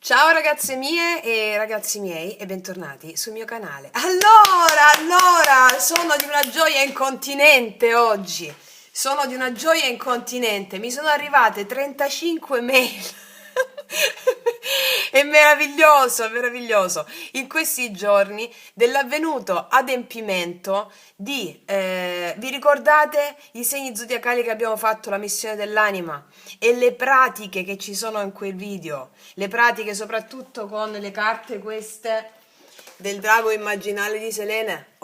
Ciao ragazze mie e ragazzi miei e bentornati sul mio canale. Allora, sono di una gioia incontinente oggi. Sono di una gioia incontinente. Mi sono arrivate 35 mail. È meraviglioso, è meraviglioso. In questi giorni dell'avvenuto adempimento vi ricordate i segni zodiacali che abbiamo fatto, la missione dell'anima e le pratiche che ci sono in quel video? Le pratiche soprattutto con le carte queste del drago immaginale di Selene.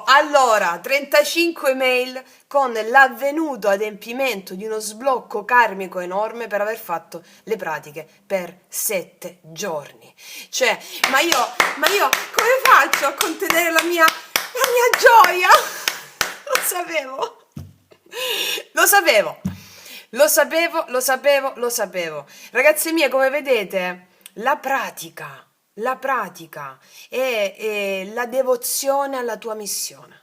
Allora, 35 mail con l'avvenuto adempimento di uno sblocco karmico enorme per aver fatto le pratiche per 7 giorni. Cioè, ma io come faccio a contenere la mia gioia? Lo sapevo. Lo sapevo. Lo sapevo. Ragazze mie, come vedete, la pratica è la devozione alla tua missione.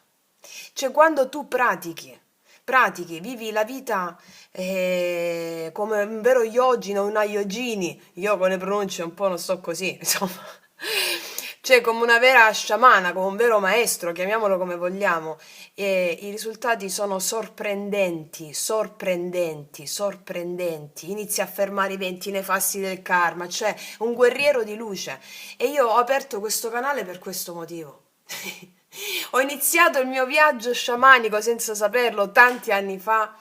Cioè, quando tu vivi la vita come un vero yogino, una yogini, io con le pronunce un po' non sto così, insomma. Cioè, come una vera sciamana, come un vero maestro, chiamiamolo come vogliamo, e i risultati sono sorprendenti. Inizi a fermare i venti nefasti del karma, cioè un guerriero di luce. E io ho aperto questo canale per questo motivo. Ho iniziato il mio viaggio sciamanico senza saperlo tanti anni fa,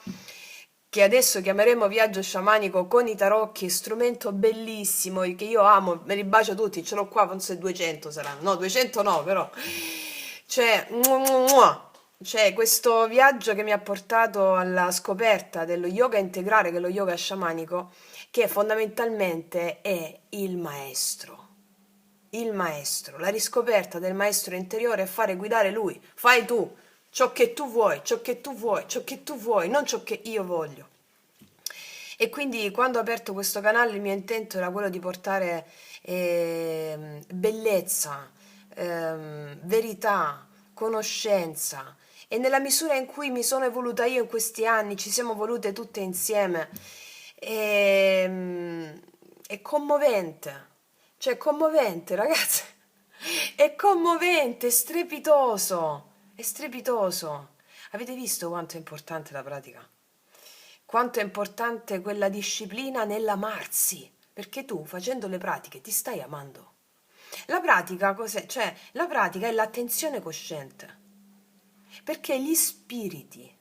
che adesso chiameremo viaggio sciamanico con i tarocchi, strumento bellissimo che io amo, me li bacio tutti, ce l'ho qua, forse 200 saranno, no 200 no però, cioè, cioè questo viaggio che mi ha portato alla scoperta dello yoga integrale, che è lo yoga sciamanico, che fondamentalmente è il maestro, la riscoperta del maestro interiore è fare guidare lui, fai tu ciò che tu vuoi, non ciò che io voglio. E quindi quando ho aperto questo canale il mio intento era quello di portare bellezza, verità, conoscenza. E nella misura in cui mi sono evoluta io in questi anni, ci siamo evolute tutte insieme, è commovente. Cioè, è commovente, ragazzi. È commovente, è strepitoso. Avete visto quanto è importante la pratica? Quanto è importante quella disciplina nell'amarsi? Perché tu, facendo le pratiche, ti stai amando. La pratica cos'è? Cioè, la pratica è l'attenzione cosciente. Perché gli spiriti,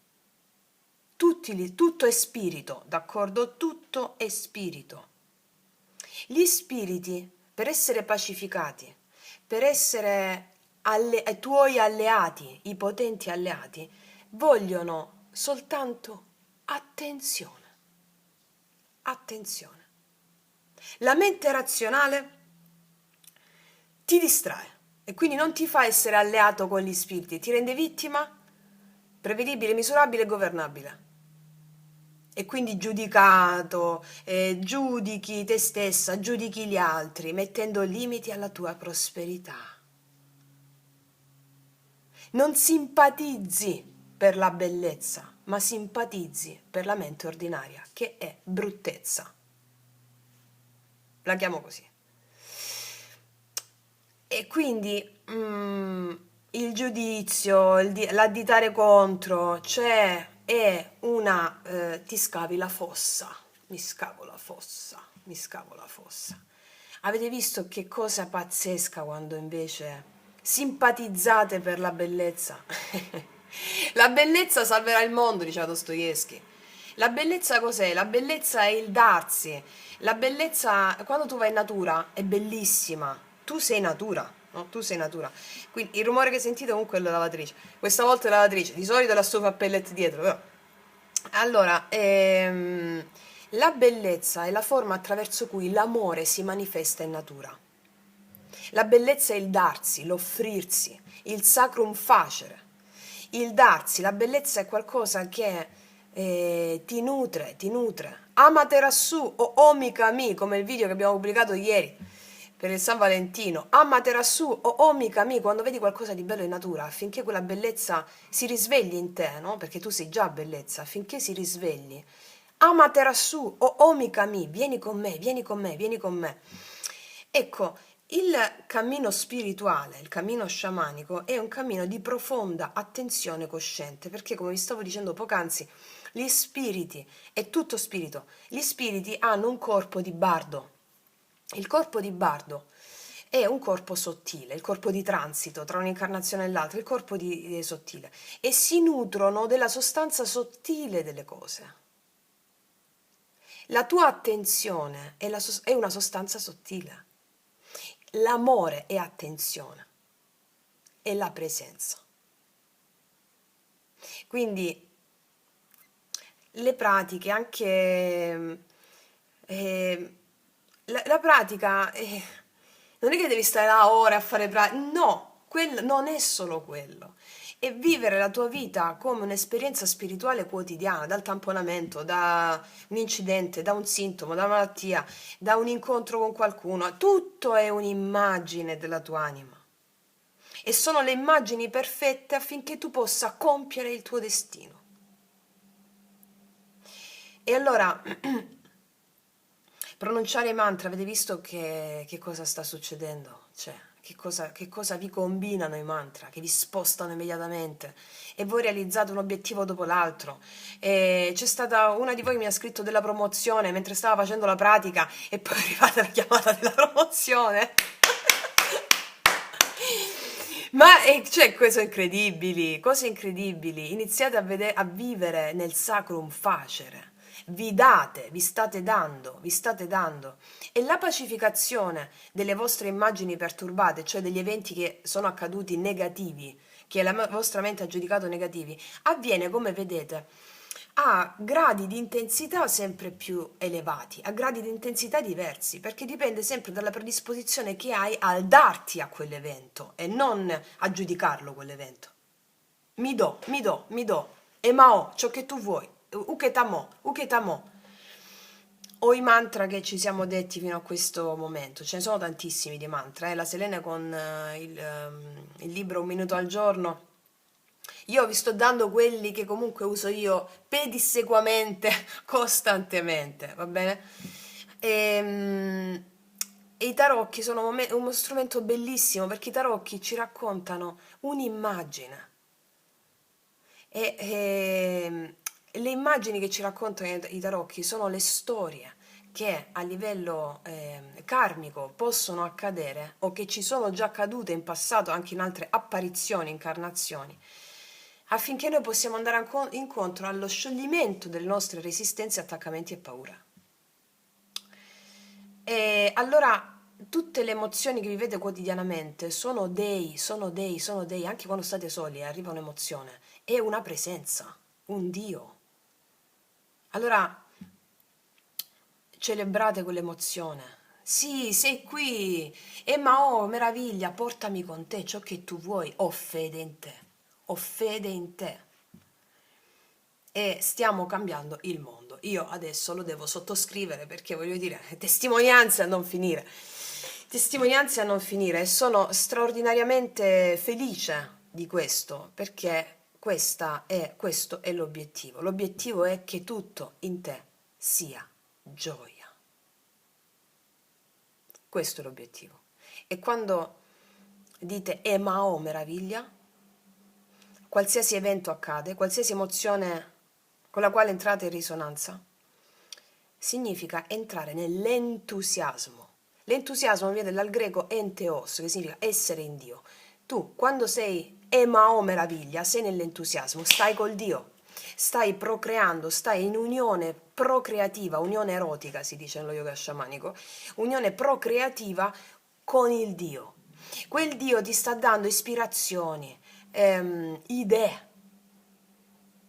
tutto è spirito, d'accordo? Tutto è spirito. Gli spiriti, per essere pacificati, per essere tuoi alleati, i potenti alleati, vogliono soltanto attenzione. Attenzione. La mente razionale ti distrae e quindi non ti fa essere alleato con gli spiriti, ti rende vittima, prevedibile, misurabile e governabile. E quindi giudicato, giudichi te stessa, giudichi gli altri, mettendo limiti alla tua prosperità. Non simpatizzi per la bellezza, ma simpatizzi per la mente ordinaria, che è bruttezza. La chiamo così. E quindi il giudizio, l'additare contro, cioè è una ti scavi la fossa, mi scavo la fossa. Avete visto che cosa pazzesca quando invece simpatizzate per la bellezza? La bellezza salverà il mondo, diceva Dostoevsky. La bellezza cos'è? La bellezza è il darsi. La bellezza, quando tu vai in natura, è bellissima. Tu sei natura, no? Tu sei natura. Quindi il rumore che sentite comunque è la lavatrice. Questa volta è la lavatrice. Di solito è la stufa a pellet dietro, però. Allora, la bellezza è la forma attraverso cui l'amore si manifesta in natura. La bellezza è il darsi, l'offrirsi, il sacrum facere. Il darsi, la bellezza è qualcosa che ti nutre. Amaterasu o omikami, come il video che abbiamo pubblicato ieri per il San Valentino. Amaterasu o omikami, quando vedi qualcosa di bello in natura, affinché quella bellezza si risvegli in te, no? Perché tu sei già bellezza, affinché si risvegli, Amaterasu o Omikami, vieni con me, vieni con me, vieni con me. Ecco, il cammino spirituale, il cammino sciamanico è un cammino di profonda attenzione cosciente, perché come vi stavo dicendo poc'anzi, gli spiriti, è tutto spirito, gli spiriti hanno un corpo di bardo. Il corpo di bardo è un corpo sottile, il corpo di transito tra un'incarnazione e l'altra, il corpo sottile, e si nutrono della sostanza sottile delle cose. La tua attenzione è una sostanza sottile. L'amore è attenzione, è la presenza. Quindi le pratiche, anche la pratica, non è che devi stare là ore a fare pratica, no, non è solo quello. È vivere la tua vita come un'esperienza spirituale quotidiana, dal tamponamento, da un incidente, da un sintomo, da una malattia, da un incontro con qualcuno. Tutto è un'immagine della tua anima. E sono le immagini perfette affinché tu possa compiere il tuo destino. E allora, pronunciare i mantra, avete visto che cosa sta succedendo? Cioè, che cosa vi combinano i mantra, che vi spostano immediatamente e voi realizzate un obiettivo dopo l'altro. E c'è stata una di voi che mi ha scritto della promozione mentre stava facendo la pratica e poi è arrivata la chiamata della promozione. Ma cioè, cose incredibili. Iniziate a vivere nel sacrum facere. Vi state dando, vi state dando. E la pacificazione delle vostre immagini perturbate, cioè degli eventi che sono accaduti negativi, che la vostra mente ha giudicato negativi, avviene, come vedete, a gradi di intensità sempre più elevati, a gradi di intensità diversi, perché dipende sempre dalla predisposizione che hai al darti a quell'evento e non a giudicarlo quell'evento. Mi do, e mao, ciò che tu vuoi, uketamo. O i mantra che ci siamo detti fino a questo momento, ce ne sono tantissimi di mantra, la Selene con il libro Un minuto al giorno. Io vi sto dando quelli che comunque uso io pedissequamente, costantemente, va bene? E i tarocchi sono uno strumento bellissimo perché i tarocchi ci raccontano un'immagine. Le immagini che ci raccontano i tarocchi sono le storie che a livello karmico possono accadere o che ci sono già accadute in passato anche in altre apparizioni, incarnazioni, affinché noi possiamo andare incontro allo scioglimento delle nostre resistenze, attaccamenti e paura. E allora tutte le emozioni che vivete quotidianamente sono dei, anche quando state soli arriva un'emozione, è una presenza, un Dio. Allora celebrate quell'emozione. Sì, sei qui. Ma oh, meraviglia, portami con te ciò che tu vuoi. Ho fede in te. Ho fede in te. E stiamo cambiando il mondo. Io adesso lo devo sottoscrivere perché voglio dire, testimonianze a non finire. Testimonianze a non finire e sono straordinariamente felice di questo perché questo è l'obiettivo. L'obiettivo è che tutto in te sia gioia. Questo è l'obiettivo. E quando dite ma oh meraviglia, qualsiasi evento accade, qualsiasi emozione con la quale entrate in risonanza, significa entrare nell'entusiasmo. L'entusiasmo viene dal greco enteos, che significa essere in Dio. Tu, quando sei emao meraviglia, sei nell'entusiasmo, stai col Dio, stai procreando, stai in unione procreativa, unione erotica si dice nello yoga sciamanico, unione procreativa con il Dio. Quel Dio ti sta dando ispirazioni, idee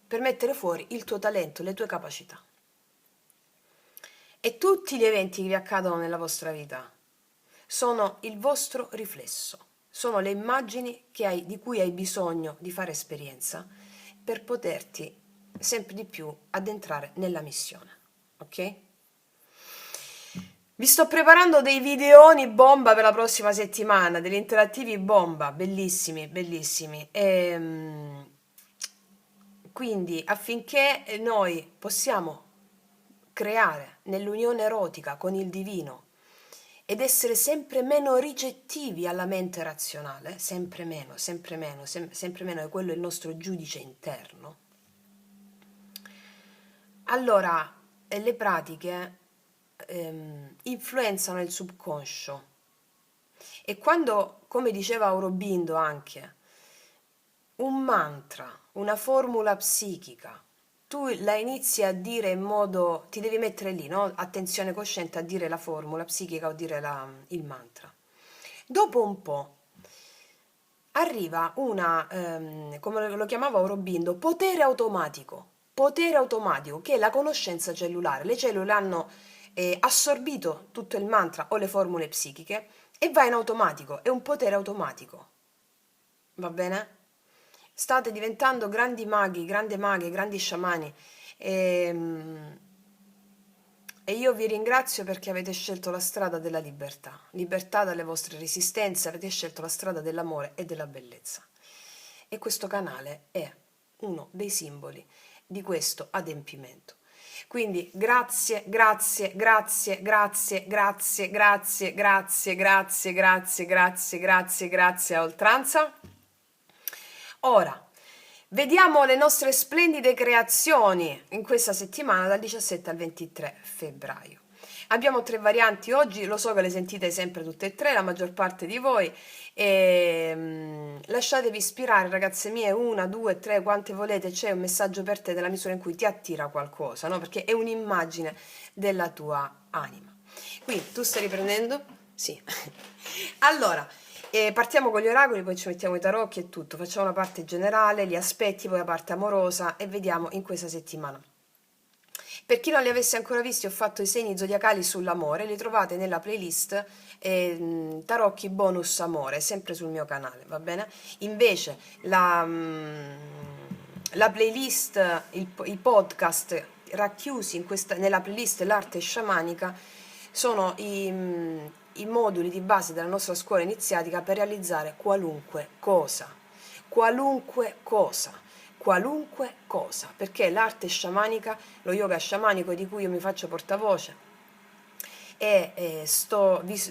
per mettere fuori il tuo talento, le tue capacità. E tutti gli eventi che vi accadono nella vostra vita sono il vostro riflesso, sono le immagini di cui hai bisogno di fare esperienza per poterti sempre di più addentrare nella missione, ok? Vi sto preparando dei videoni bomba per la prossima settimana, degli interattivi bomba, bellissimi, bellissimi. Quindi affinché noi possiamo creare nell'unione erotica con il divino ed essere sempre meno ricettivi alla mente razionale, sempre meno, sempre meno, sempre meno, e quello è il nostro giudice interno, allora le pratiche influenzano il subconscio. E quando, come diceva Aurobindo anche, un mantra, una formula psichica, tu la inizi a dire in modo, ti devi mettere lì, no? Attenzione cosciente a dire la formula psichica o dire il mantra. Dopo un po' arriva una, come lo chiamava Aurobindo, potere automatico, che è la conoscenza cellulare. Le cellule hanno assorbito tutto il mantra o le formule psichiche e va in automatico, è un potere automatico. Va bene? State diventando grandi maghi, grandi maghe, grandi sciamani e io vi ringrazio perché avete scelto la strada della libertà, libertà dalle vostre resistenze, avete scelto la strada dell'amore e della bellezza. E questo canale è uno dei simboli di questo adempimento. Quindi grazie, grazie, grazie, grazie, grazie, grazie, grazie, grazie, grazie, grazie, grazie, grazie a oltranza. Ora, vediamo le nostre splendide creazioni in questa settimana dal 17 al 23 febbraio. Abbiamo 3 varianti oggi, lo so che le sentite sempre tutte e 3, la maggior parte di voi. Lasciatevi ispirare, ragazze mie, 1, 2, 3, quante volete, c'è un messaggio per te nella misura in cui ti attira qualcosa, no? Perché è un'immagine della tua anima. Quindi, tu stai riprendendo? Sì. Allora, partiamo con gli oracoli, poi ci mettiamo i tarocchi e tutto, facciamo la parte generale, gli aspetti, poi la parte amorosa e vediamo in questa settimana. Per chi non li avesse ancora visti, ho fatto i segni zodiacali sull'amore, li trovate nella playlist Tarocchi Bonus Amore, sempre sul mio canale, va bene? Invece la playlist, i podcast racchiusi nella playlist L'arte sciamanica sono i moduli di base della nostra scuola iniziatica per realizzare qualunque cosa, qualunque cosa, qualunque cosa, perché l'arte sciamanica, lo yoga sciamanico di cui io mi faccio portavoce e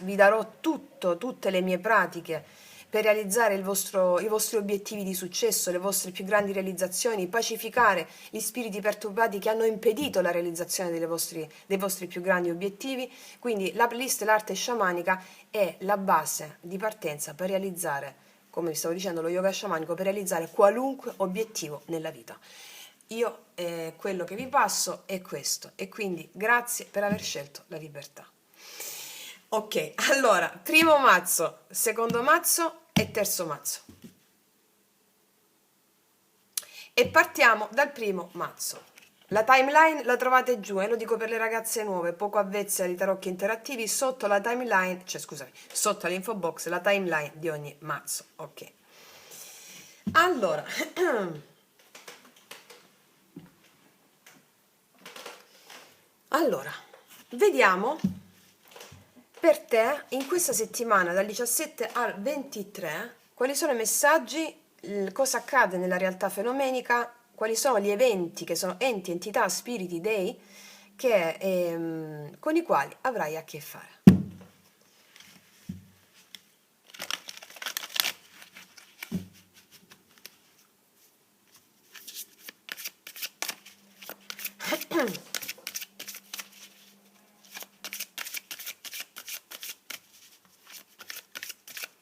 vi darò tutte le mie pratiche per realizzare i vostri obiettivi di successo, le vostre più grandi realizzazioni, pacificare gli spiriti perturbati che hanno impedito la realizzazione dei vostri più grandi obiettivi. Quindi la playlist L'arte sciamanica è la base di partenza per realizzare, come vi stavo dicendo, lo yoga sciamanico, per realizzare qualunque obiettivo nella vita. Io quello che vi passo è questo e quindi grazie per aver scelto la libertà. Ok, allora, primo mazzo, secondo mazzo e terzo mazzo. E partiamo dal primo mazzo. La timeline la trovate giù, lo dico per le ragazze nuove, poco avvezze ai tarocchi interattivi, sotto la timeline, sotto l'info box, la timeline di ogni mazzo. Ok. Allora, vediamo per te in questa settimana dal 17 al 23 quali sono i messaggi, cosa accade nella realtà fenomenica, quali sono gli eventi che sono enti, entità, spiriti, dei con i quali avrai a che fare.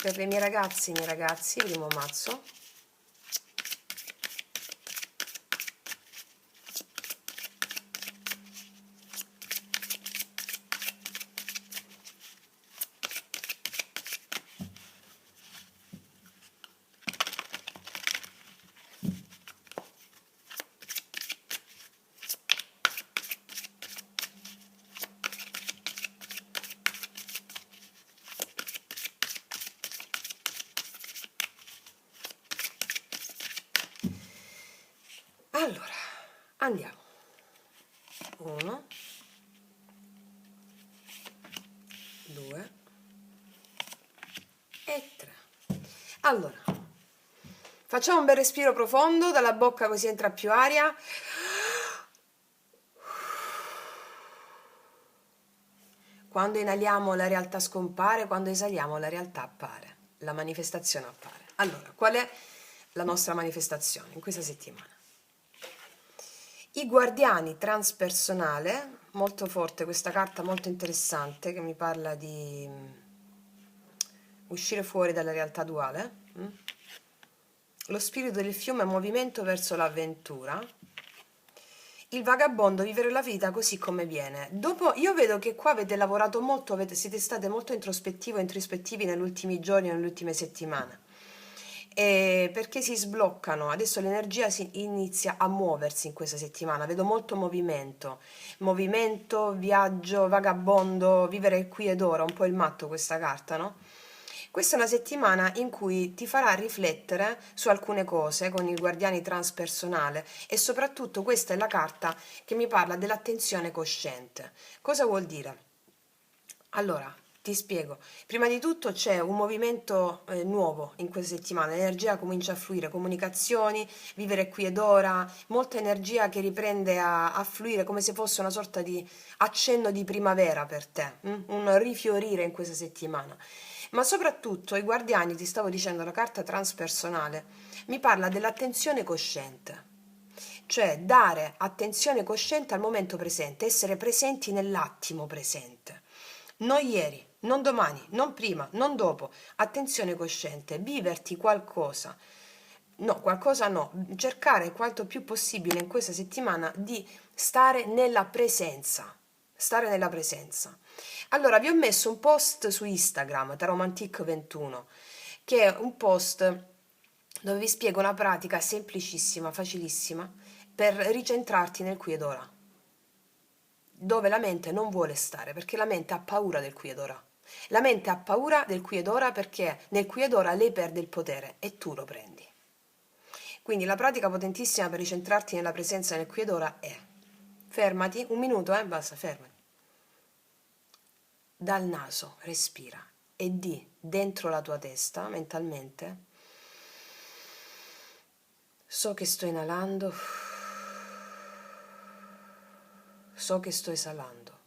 Per le mie ragazze e i miei ragazzi, primo mazzo. Allora, andiamo. 1, 2 e 3. Allora, facciamo un bel respiro profondo dalla bocca così entra più aria. Quando inaliamo la realtà scompare, quando esaliamo la realtà appare, la manifestazione appare. Allora, qual è la nostra manifestazione in questa settimana? I guardiani transpersonale, molto forte questa carta, molto interessante, che mi parla di uscire fuori dalla realtà duale. Lo spirito del fiume è movimento verso l'avventura. Il vagabondo, vivere la vita così come viene. Dopo, io vedo che qua avete lavorato molto, siete state molto introspettivi negli ultimi giorni, nelle ultime settimane. Perché si sbloccano, adesso l'energia inizia a muoversi in questa settimana, vedo molto movimento, viaggio, vagabondo, vivere qui ed ora, un po' il matto questa carta, no? Questa è una settimana in cui ti farà riflettere su alcune cose con il guardiani transpersonale e soprattutto questa è la carta che mi parla dell'attenzione cosciente. Cosa vuol dire? Allora, ti spiego. Prima di tutto c'è un movimento nuovo in questa settimana, l'energia comincia a fluire, comunicazioni, vivere qui ed ora, molta energia che riprende a fluire come se fosse una sorta di accenno di primavera per te, un rifiorire in questa settimana. Ma soprattutto i guardiani, ti stavo dicendo, la carta transpersonale, mi parla dell'attenzione cosciente, cioè dare attenzione cosciente al momento presente, essere presenti nell'attimo presente. Non ieri, non domani, non prima, non dopo. Attenzione cosciente, viverti qualcosa. No, qualcosa no. Cercare quanto più possibile in questa settimana di stare nella presenza. Stare nella presenza. Allora, vi ho messo un post su Instagram, Taromantic21, che è un post dove vi spiego una pratica semplicissima, facilissima, per ricentrarti nel qui ed ora, dove la mente non vuole stare, perché la mente ha paura del qui ed ora. La mente ha paura del qui ed ora perché nel qui ed ora lei perde il potere e tu lo prendi. Quindi la pratica potentissima per ricentrarti nella presenza nel qui ed ora è: fermati, un minuto, basta, fermati. Dal naso respira e di dentro la tua testa, mentalmente: so che sto inalando, so che sto esalando.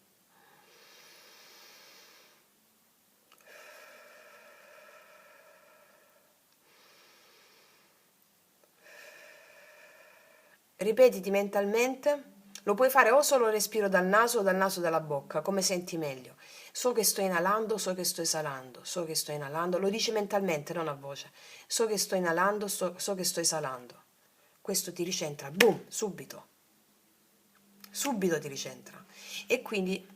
Ripetiti mentalmente, lo puoi fare o solo respiro dal naso o dal naso dalla bocca, come senti meglio. So che sto inalando, so che sto esalando, so che sto inalando, lo dici mentalmente, non a voce. So che sto inalando, so che sto esalando. Questo ti ricentra, boom, subito ti ricentra. E quindi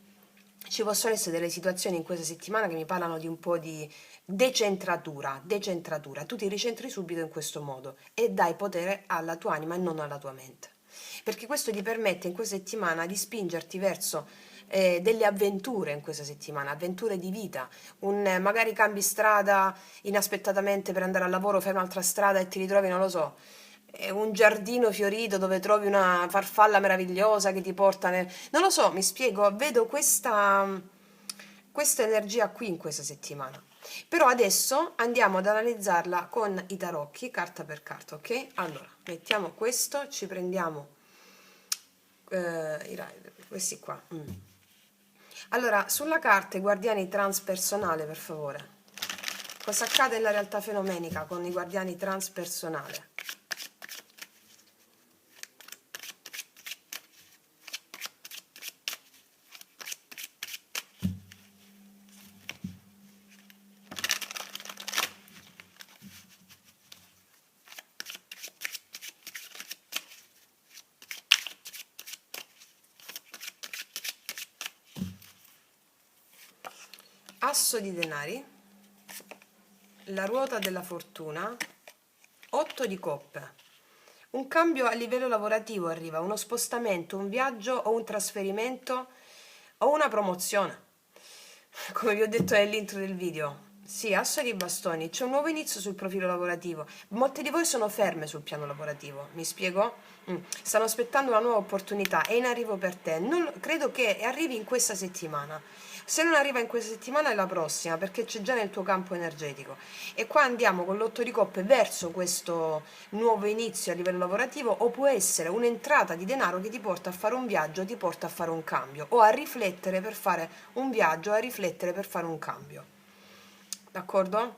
ci possono essere delle situazioni in questa settimana che mi parlano di un po' di decentratura. Tu ti ricentri subito in questo modo e dai potere alla tua anima e non alla tua mente, perché questo ti permette in questa settimana di spingerti verso delle avventure in questa settimana, avventure di vita, magari cambi strada inaspettatamente per andare al lavoro, fai un'altra strada e ti ritrovi, non lo so, un giardino fiorito dove trovi una farfalla meravigliosa che ti porta non lo so, mi spiego, vedo questa energia qui in questa settimana. Però adesso andiamo ad analizzarla con i tarocchi, carta per carta, ok? Allora, mettiamo questo, ci prendiamo questi qua. Allora, sulla carta i guardiani transpersonale, per favore. Cosa accade nella realtà fenomenica con i guardiani transpersonale? Asso di denari, la ruota della fortuna, 8 di coppe. Un cambio a livello lavorativo arriva, uno spostamento, un viaggio o un trasferimento o una promozione. Come vi ho detto nell'intro del video. Sì, asso di bastoni, c'è un nuovo inizio sul profilo lavorativo. Molte di voi sono ferme sul piano lavorativo, mi spiego? Stanno aspettando una nuova opportunità, è in arrivo per te. Credo che arrivi in questa settimana. Se non arriva in questa settimana è la prossima, perché c'è già nel tuo campo energetico. E qua andiamo con l'8 di coppe verso questo nuovo inizio a livello lavorativo, o può essere un'entrata di denaro che ti porta a fare un viaggio, ti porta a fare un cambio, o a riflettere per fare un viaggio, a riflettere per fare un cambio. D'accordo?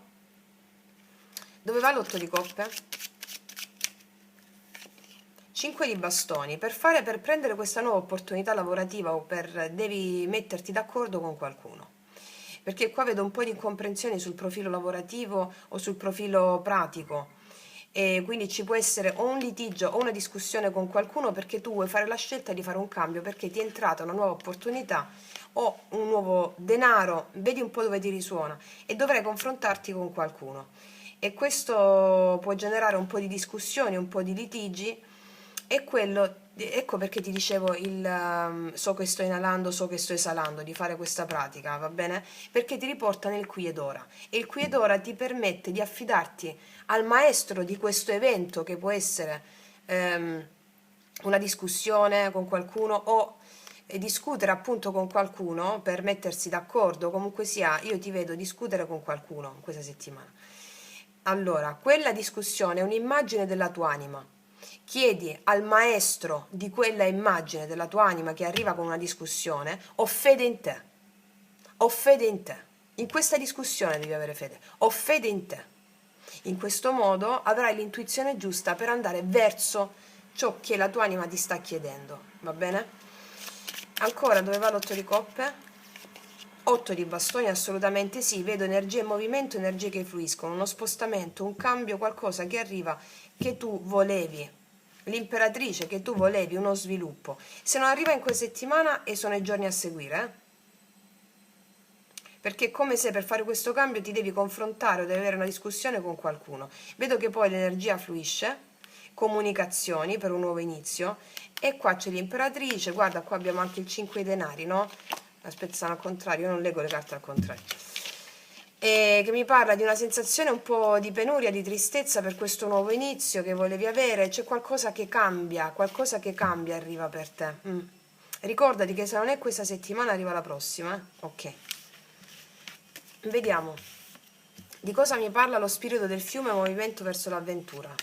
Dove va l'8 di coppe? 5 di bastoni. Per prendere questa nuova opportunità lavorativa devi metterti d'accordo con qualcuno, perché qua vedo un po' di incomprensioni sul profilo lavorativo o sul profilo pratico, e quindi ci può essere o un litigio o una discussione con qualcuno perché tu vuoi fare la scelta di fare un cambio, perché ti è entrata una nuova opportunità o un nuovo denaro, vedi un po' dove ti risuona, e dovrai confrontarti con qualcuno, e questo può generare un po' di discussioni, un po' di litigi. E quello, ecco perché ti dicevo so che sto inalando, so che sto esalando, di fare questa pratica, va bene? Perché ti riporta nel qui ed ora, e il qui ed ora ti permette di affidarti al maestro di questo evento, che può essere una discussione con qualcuno, o discutere appunto con qualcuno per mettersi d'accordo. Comunque sia, io ti vedo discutere con qualcuno in questa settimana. Allora, quella discussione è un'immagine della tua anima. Chiedi al maestro di quella immagine della tua anima che arriva con una discussione: ho fede in te, ho fede in te. In questa discussione devi avere fede, ho fede in te. In questo modo avrai l'intuizione giusta per andare verso ciò che la tua anima ti sta chiedendo, va bene? Ancora, dove va l'8 di coppe? 8 di bastoni, assolutamente sì, vedo energie in movimento, energie che fluiscono, uno spostamento, un cambio, qualcosa che arriva, che tu volevi, l'imperatrice, che tu volevi, uno sviluppo. Se non arriva in questa settimana, e sono i giorni a seguire, perché è come se per fare questo cambio ti devi confrontare o devi avere una discussione con qualcuno. Vedo che poi l'energia fluisce, comunicazioni per un nuovo inizio, e qua c'è l'imperatrice, guarda qua abbiamo anche il 5 di denari, no? Aspetta, stanno al contrario, io non leggo le carte al contrario. E che mi parla di una sensazione un po' di penuria, di tristezza per questo nuovo inizio che volevi avere. C'è qualcosa che cambia arriva per te. Ricordati che se non è questa settimana arriva la prossima, ok. Vediamo di cosa mi parla lo spirito del fiume, movimento verso l'avventura.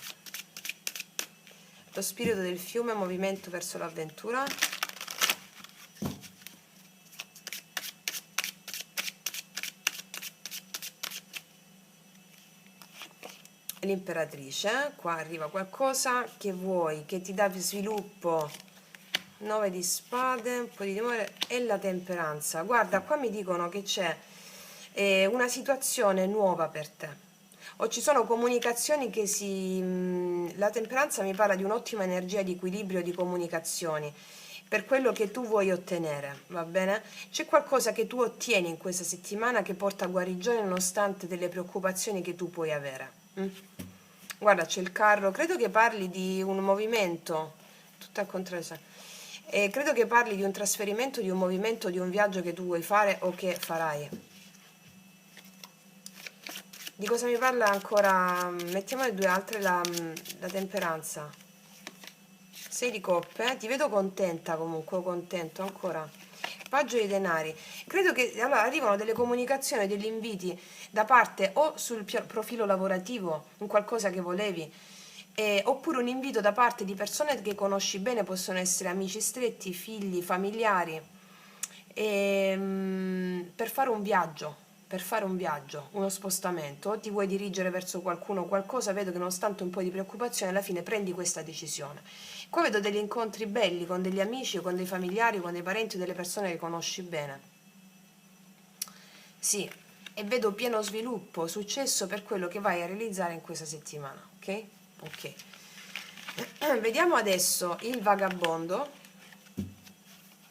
Lo spirito del fiume, movimento verso l'avventura. L'imperatrice, qua arriva qualcosa che vuoi, che ti dà sviluppo. 9 di spade, un po' di timore, e la temperanza. Guarda, qua mi dicono che c'è una situazione nuova per te, o ci sono comunicazioni che la temperanza mi parla di un'ottima energia di equilibrio, di comunicazioni per quello che tu vuoi ottenere, va bene? C'è qualcosa che tu ottieni in questa settimana che porta a guarigione nonostante delle preoccupazioni che tu puoi avere. Guarda, c'è il carro, credo che parli di un movimento, tutto al contrario, credo che parli di un trasferimento, di un movimento, di un viaggio che tu vuoi fare o che farai. Di cosa mi parla ancora? Mettiamo le due altre, la temperanza. 6 di coppe, ti vedo contenta comunque, contento ancora. Paggio di denari. Credo che allora arrivano delle comunicazioni, degli inviti da parte o sul profilo lavorativo, in qualcosa che volevi, oppure un invito da parte di persone che conosci bene, possono essere amici stretti, figli, familiari, per fare un viaggio. Per fare un viaggio, uno spostamento, o ti vuoi dirigere verso qualcuno, qualcosa, vedo che nonostante un po' di preoccupazione alla fine prendi questa decisione. Qua vedo degli incontri belli con degli amici, o con dei familiari, con dei parenti o delle persone che conosci bene. Sì, e vedo pieno sviluppo, successo per quello che vai a realizzare in questa settimana, ok? Ok. Vediamo adesso il vagabondo.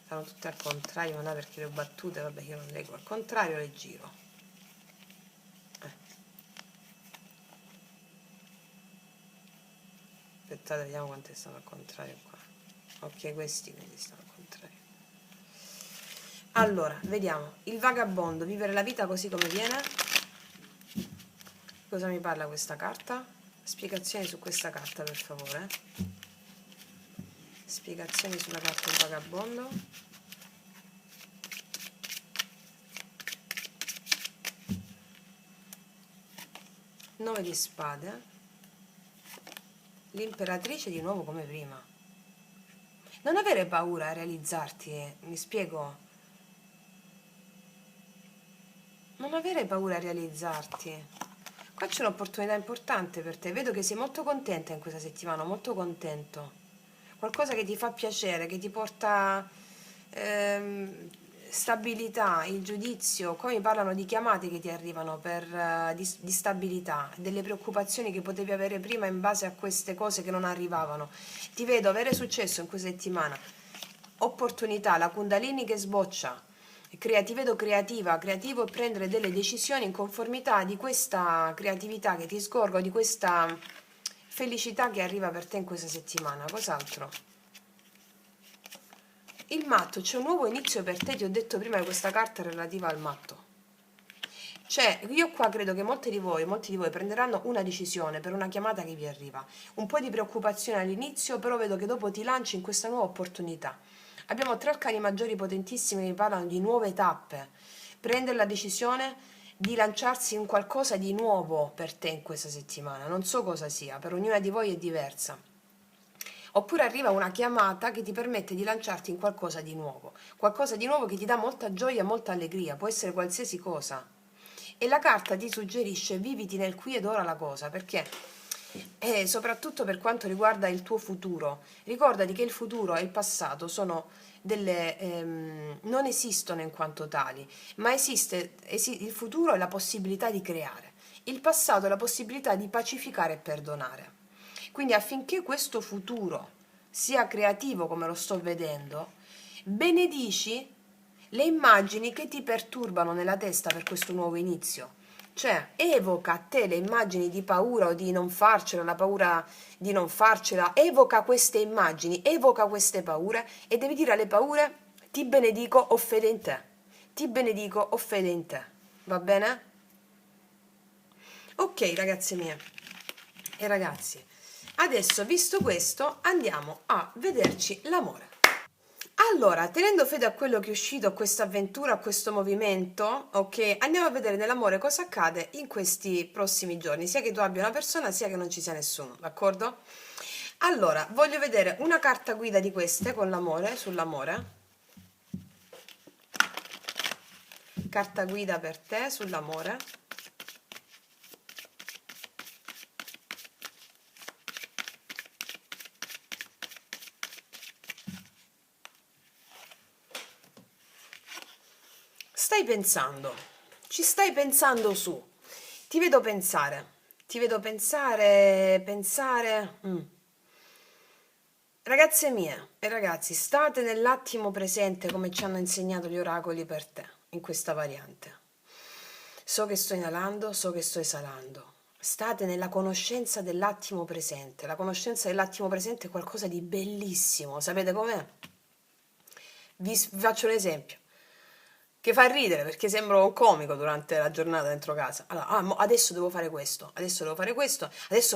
Sono tutte al contrario, ma no, perché le ho battute, vabbè, io non leggo al contrario, le giro. Aspettate, vediamo quante stanno al contrario qua. Ok, questi quindi stanno al contrario. Allora, vediamo. Il vagabondo, vivere la vita così come viene. Cosa mi parla questa carta? Spiegazioni su questa carta, per favore. Spiegazioni sulla carta del vagabondo. 9 di spade, l'imperatrice di nuovo come prima. Non avere paura a realizzarti, mi spiego? Non avere paura a realizzarti. Qua c'è un'opportunità importante per te. Vedo che sei molto contenta in questa settimana, molto contento. Qualcosa che ti fa piacere, che ti porta stabilità, il giudizio. Qua mi parlano di chiamate che ti arrivano di stabilità, delle preoccupazioni che potevi avere prima in base a queste cose che non arrivavano. Ti vedo avere successo in questa settimana. Opportunità, la Kundalini che sboccia. Ti vedo creativa, creativo e prendere delle decisioni in conformità di questa creatività che ti scorgo, di questa felicità che arriva per te in questa settimana. Cos'altro? Il matto, c'è un nuovo inizio per te, ti ho detto prima di questa carta relativa al matto. Cioè, io qua credo che molti di voi prenderanno una decisione per una chiamata che vi arriva. Un po' di preoccupazione all'inizio, però vedo che dopo ti lanci in questa nuova opportunità. Abbiamo 3 arcani maggiori potentissimi che mi parlano di nuove tappe. Prendere la decisione di lanciarsi in qualcosa di nuovo per te in questa settimana. Non so cosa sia, per ognuna di voi è diversa. Oppure arriva una chiamata che ti permette di lanciarti in qualcosa di nuovo che ti dà molta gioia, molta allegria, può essere qualsiasi cosa. E la carta ti suggerisce viviti nel qui ed ora la cosa, perché soprattutto per quanto riguarda il tuo futuro, ricordati che il futuro e il passato sono non esistono in quanto tali, ma il futuro è la possibilità di creare, il passato è la possibilità di pacificare e perdonare. Quindi affinché questo futuro sia creativo come lo sto vedendo, benedici le immagini che ti perturbano nella testa per questo nuovo inizio. Cioè, evoca a te le immagini di paura o di non farcela, la paura di non farcela, evoca queste immagini, evoca queste paure e devi dire alle paure: ti benedico, ho fede in te. Ti benedico, ho fede in te. Va bene? Ok, ragazze mie e ragazzi, adesso visto questo andiamo a vederci l'amore. Allora, tenendo fede a quello che è uscito, a questa avventura, a questo movimento, ok, andiamo a vedere nell'amore cosa accade in questi prossimi giorni, sia che tu abbia una persona, sia che non ci sia nessuno, d'accordo? Allora, voglio vedere una carta guida di queste con l'amore, sull'amore. Carta guida per te sull'amore. Stai pensando, ci stai pensando su, ti vedo pensare. Ragazze mie e ragazzi, state nell'attimo presente come ci hanno insegnato gli oracoli per te in questa variante. So che sto inalando, so che sto esalando. State nella conoscenza dell'attimo presente. La conoscenza dell'attimo presente è qualcosa di bellissimo. Sapete com'è? Vi faccio un esempio che fa ridere perché sembro un comico durante la giornata dentro casa. Allora, adesso devo fare questo, adesso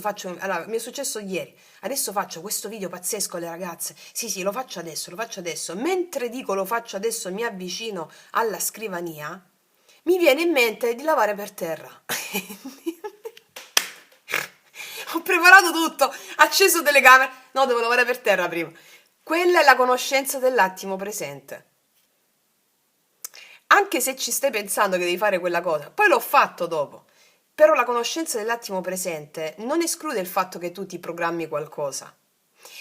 faccio, allora, mi è successo ieri, adesso faccio questo video pazzesco alle ragazze, sì, lo faccio adesso, mentre dico lo faccio adesso mi avvicino alla scrivania, mi viene in mente di lavare per terra. Ho preparato tutto, acceso telecamere, no, devo lavare per terra prima. Quella è la conoscenza dell'attimo presente. Anche se ci stai pensando che devi fare quella cosa, poi l'ho fatto dopo. Però la conoscenza dell'attimo presente non esclude il fatto che tu ti programmi qualcosa.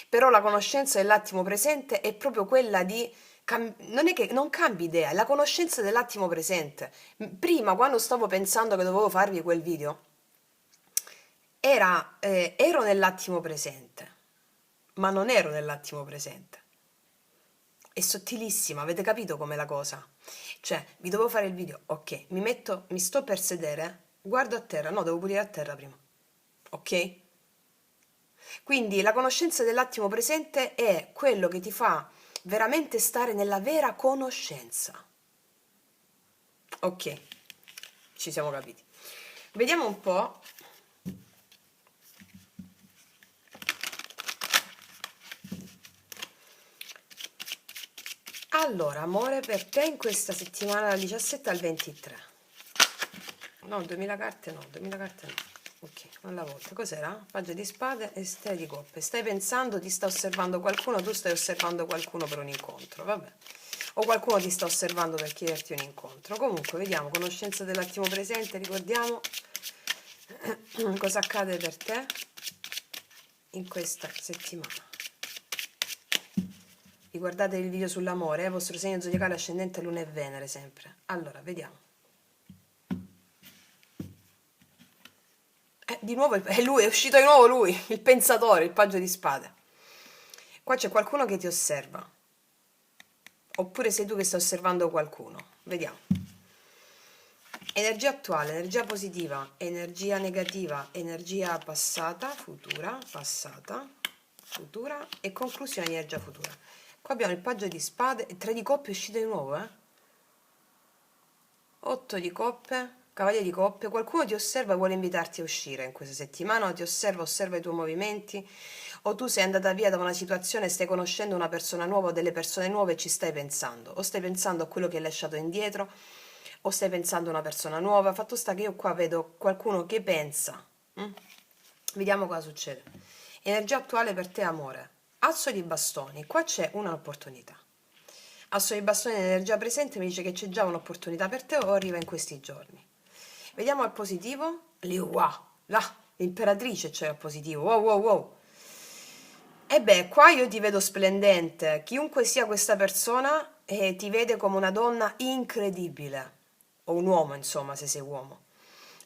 Però la conoscenza dell'attimo presente è proprio quella di non è che non cambi idea, è la conoscenza dell'attimo presente. Prima, quando stavo pensando che dovevo farvi quel video, ero nell'attimo presente, ma non ero nell'attimo presente. È sottilissima, avete capito com'è la cosa? Cioè, vi devo fare il video, ok, mi sto per sedere, guardo a terra, no, devo pulire a terra prima, ok? Quindi la conoscenza dell'attimo presente è quello che ti fa veramente stare nella vera conoscenza. Ok, ci siamo capiti. Vediamo un po'. Allora, amore per te in questa settimana dal 17 al 23. No, 2000 carte no, 2000 carte no. ok, alla volta. Cos'era? Paggio di spade e 3 di coppe. Stai pensando, ti sta osservando qualcuno, tu stai osservando qualcuno per un incontro, vabbè. O qualcuno ti sta osservando per chiederti un incontro. Comunque, vediamo, conoscenza dell'attimo presente, ricordiamo cosa accade per te in questa settimana. Riguardate il video sull'amore, vostro segno zodiacale ascendente Luna e Venere sempre. Allora, vediamo. Di nuovo è lui, è uscito di nuovo lui, il pensatore, il paggio di spade. Qua c'è qualcuno che ti osserva. Oppure sei tu che stai osservando qualcuno. Vediamo. Energia attuale, energia positiva, energia negativa, energia passata, futura e conclusione di energia futura. Qua abbiamo il paggio di spade e 3 di coppe è uscito di nuovo, 8 di coppe, cavaliere di coppe. Qualcuno ti osserva e vuole invitarti a uscire in questa settimana, o ti osserva, osserva i tuoi movimenti, o tu sei andata via da una situazione, stai conoscendo una persona nuova o delle persone nuove e ci stai pensando, o stai pensando a quello che hai lasciato indietro, o stai pensando a una persona nuova. Fatto sta che io qua vedo qualcuno che pensa. Vediamo cosa succede. Energia attuale per te, amore. Asso di bastoni, qua c'è un'opportunità. Asso di bastoni, energia presente, mi dice che c'è già un'opportunità per te o arriva in questi giorni. Vediamo al positivo. Wow, là, l'imperatrice c'è al positivo. Wow, wow, wow. E beh, qua io ti vedo splendente. Chiunque sia questa persona, ti vede come una donna incredibile. O un uomo, insomma, se sei uomo.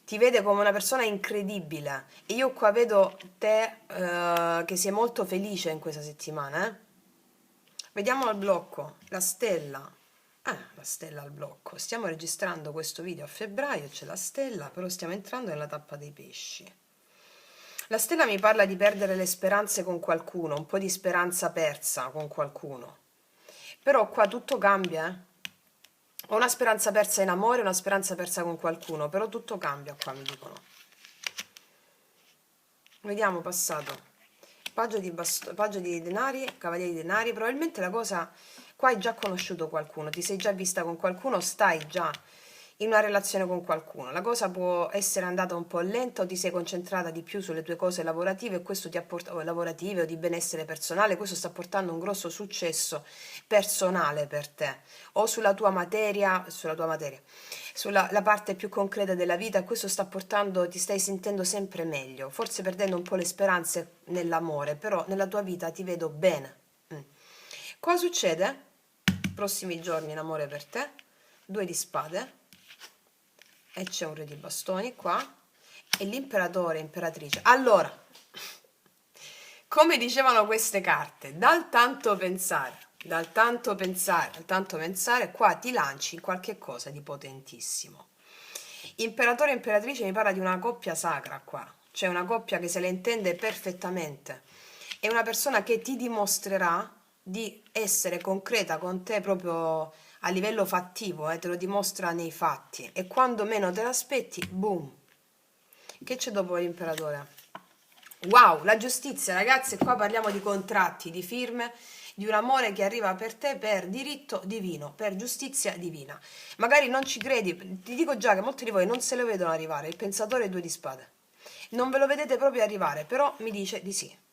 Ti vede come una persona incredibile. E io qua vedo te che sei molto felice in questa settimana, Vediamo al blocco, la stella. La stella al blocco. Stiamo registrando questo video a febbraio, c'è la stella, però stiamo entrando nella tappa dei pesci. La stella mi parla di perdere le speranze con qualcuno, un po' di speranza persa con qualcuno. Però qua tutto cambia, Ho una speranza persa in amore, una speranza persa con qualcuno, però tutto cambia qua, mi dicono. Vediamo passato. Paggio di denari, cavaliere di denari. Probabilmente la cosa, qua hai già conosciuto qualcuno, ti sei già vista con qualcuno, stai già in una relazione con qualcuno. La cosa può essere andata un po' lenta o ti sei concentrata di più sulle tue cose lavorative e questo ti ha portato, lavorative o di benessere personale, questo sta portando un grosso successo personale per te o sulla tua materia, sulla la parte più concreta della vita. Questo sta portando, ti stai sentendo sempre meglio, forse perdendo un po' le speranze nell'amore, però nella tua vita ti vedo bene. Cosa succede? Prossimi giorni in amore per te, 2 di spade e c'è un re di bastoni qua e l'imperatore, imperatrice. Allora, come dicevano queste carte, dal tanto pensare, qua ti lanci in qualche cosa di potentissimo. Imperatore e imperatrice mi parla di una coppia sacra qua, cioè una coppia che se la intende perfettamente. È una persona che ti dimostrerà di essere concreta con te proprio a livello fattivo, te lo dimostra nei fatti. E quando meno te l'aspetti, boom. Che c'è dopo l'imperatore? Wow, la giustizia, ragazzi, qua parliamo di contratti, di firme, di un amore che arriva per te per diritto divino, per giustizia divina. Magari non ci credi, ti dico già che molti di voi non se lo vedono arrivare, il pensatore e 2 di spade. Non ve lo vedete proprio arrivare, però mi dice di sì.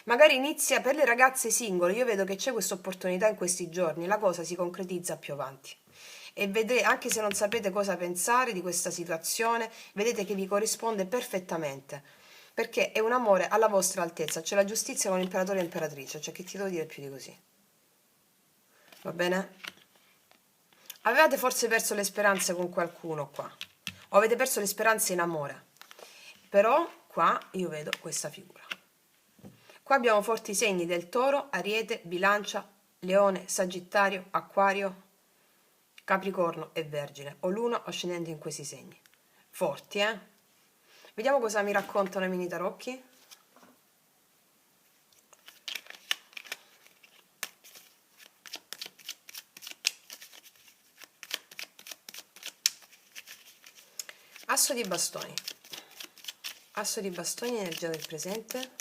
Magari inizia per le ragazze singole, io vedo che c'è questa opportunità in questi giorni, la cosa si concretizza più avanti. E vedrete, anche se non sapete cosa pensare di questa situazione, vedete che vi corrisponde perfettamente, perché è un amore alla vostra altezza, c'è la giustizia con l'imperatore e l'imperatrice, cioè che ti devo dire più di così. Va bene? Avevate forse perso le speranze con qualcuno qua, o avete perso le speranze in amore, però qua io vedo questa figura. Qua abbiamo forti segni del toro, ariete, bilancia, leone, sagittario, acquario, capricorno e vergine, o luna o ascendente in questi segni. Forti, Vediamo cosa mi raccontano i mini tarocchi. Asso di bastoni. Asso di bastoni, energia del presente.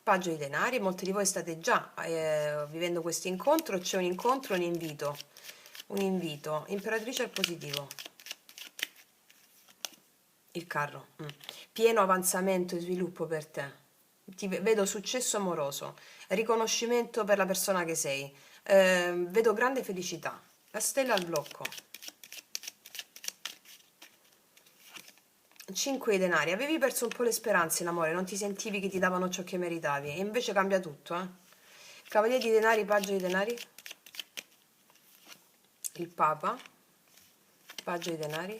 Paggio di denari, molti di voi state già vivendo questo incontro, c'è un incontro, un invito, imperatrice al positivo. Il carro. Pieno avanzamento e sviluppo per te. Vedo successo amoroso, riconoscimento per la persona che sei. Vedo grande felicità. La stella al blocco. 5 di denari. Avevi perso un po' le speranze in amore, non ti sentivi che ti davano ciò che meritavi. E invece cambia tutto, eh. Cavaliere di denari, paggio di denari. Il Papa. Paggio di denari.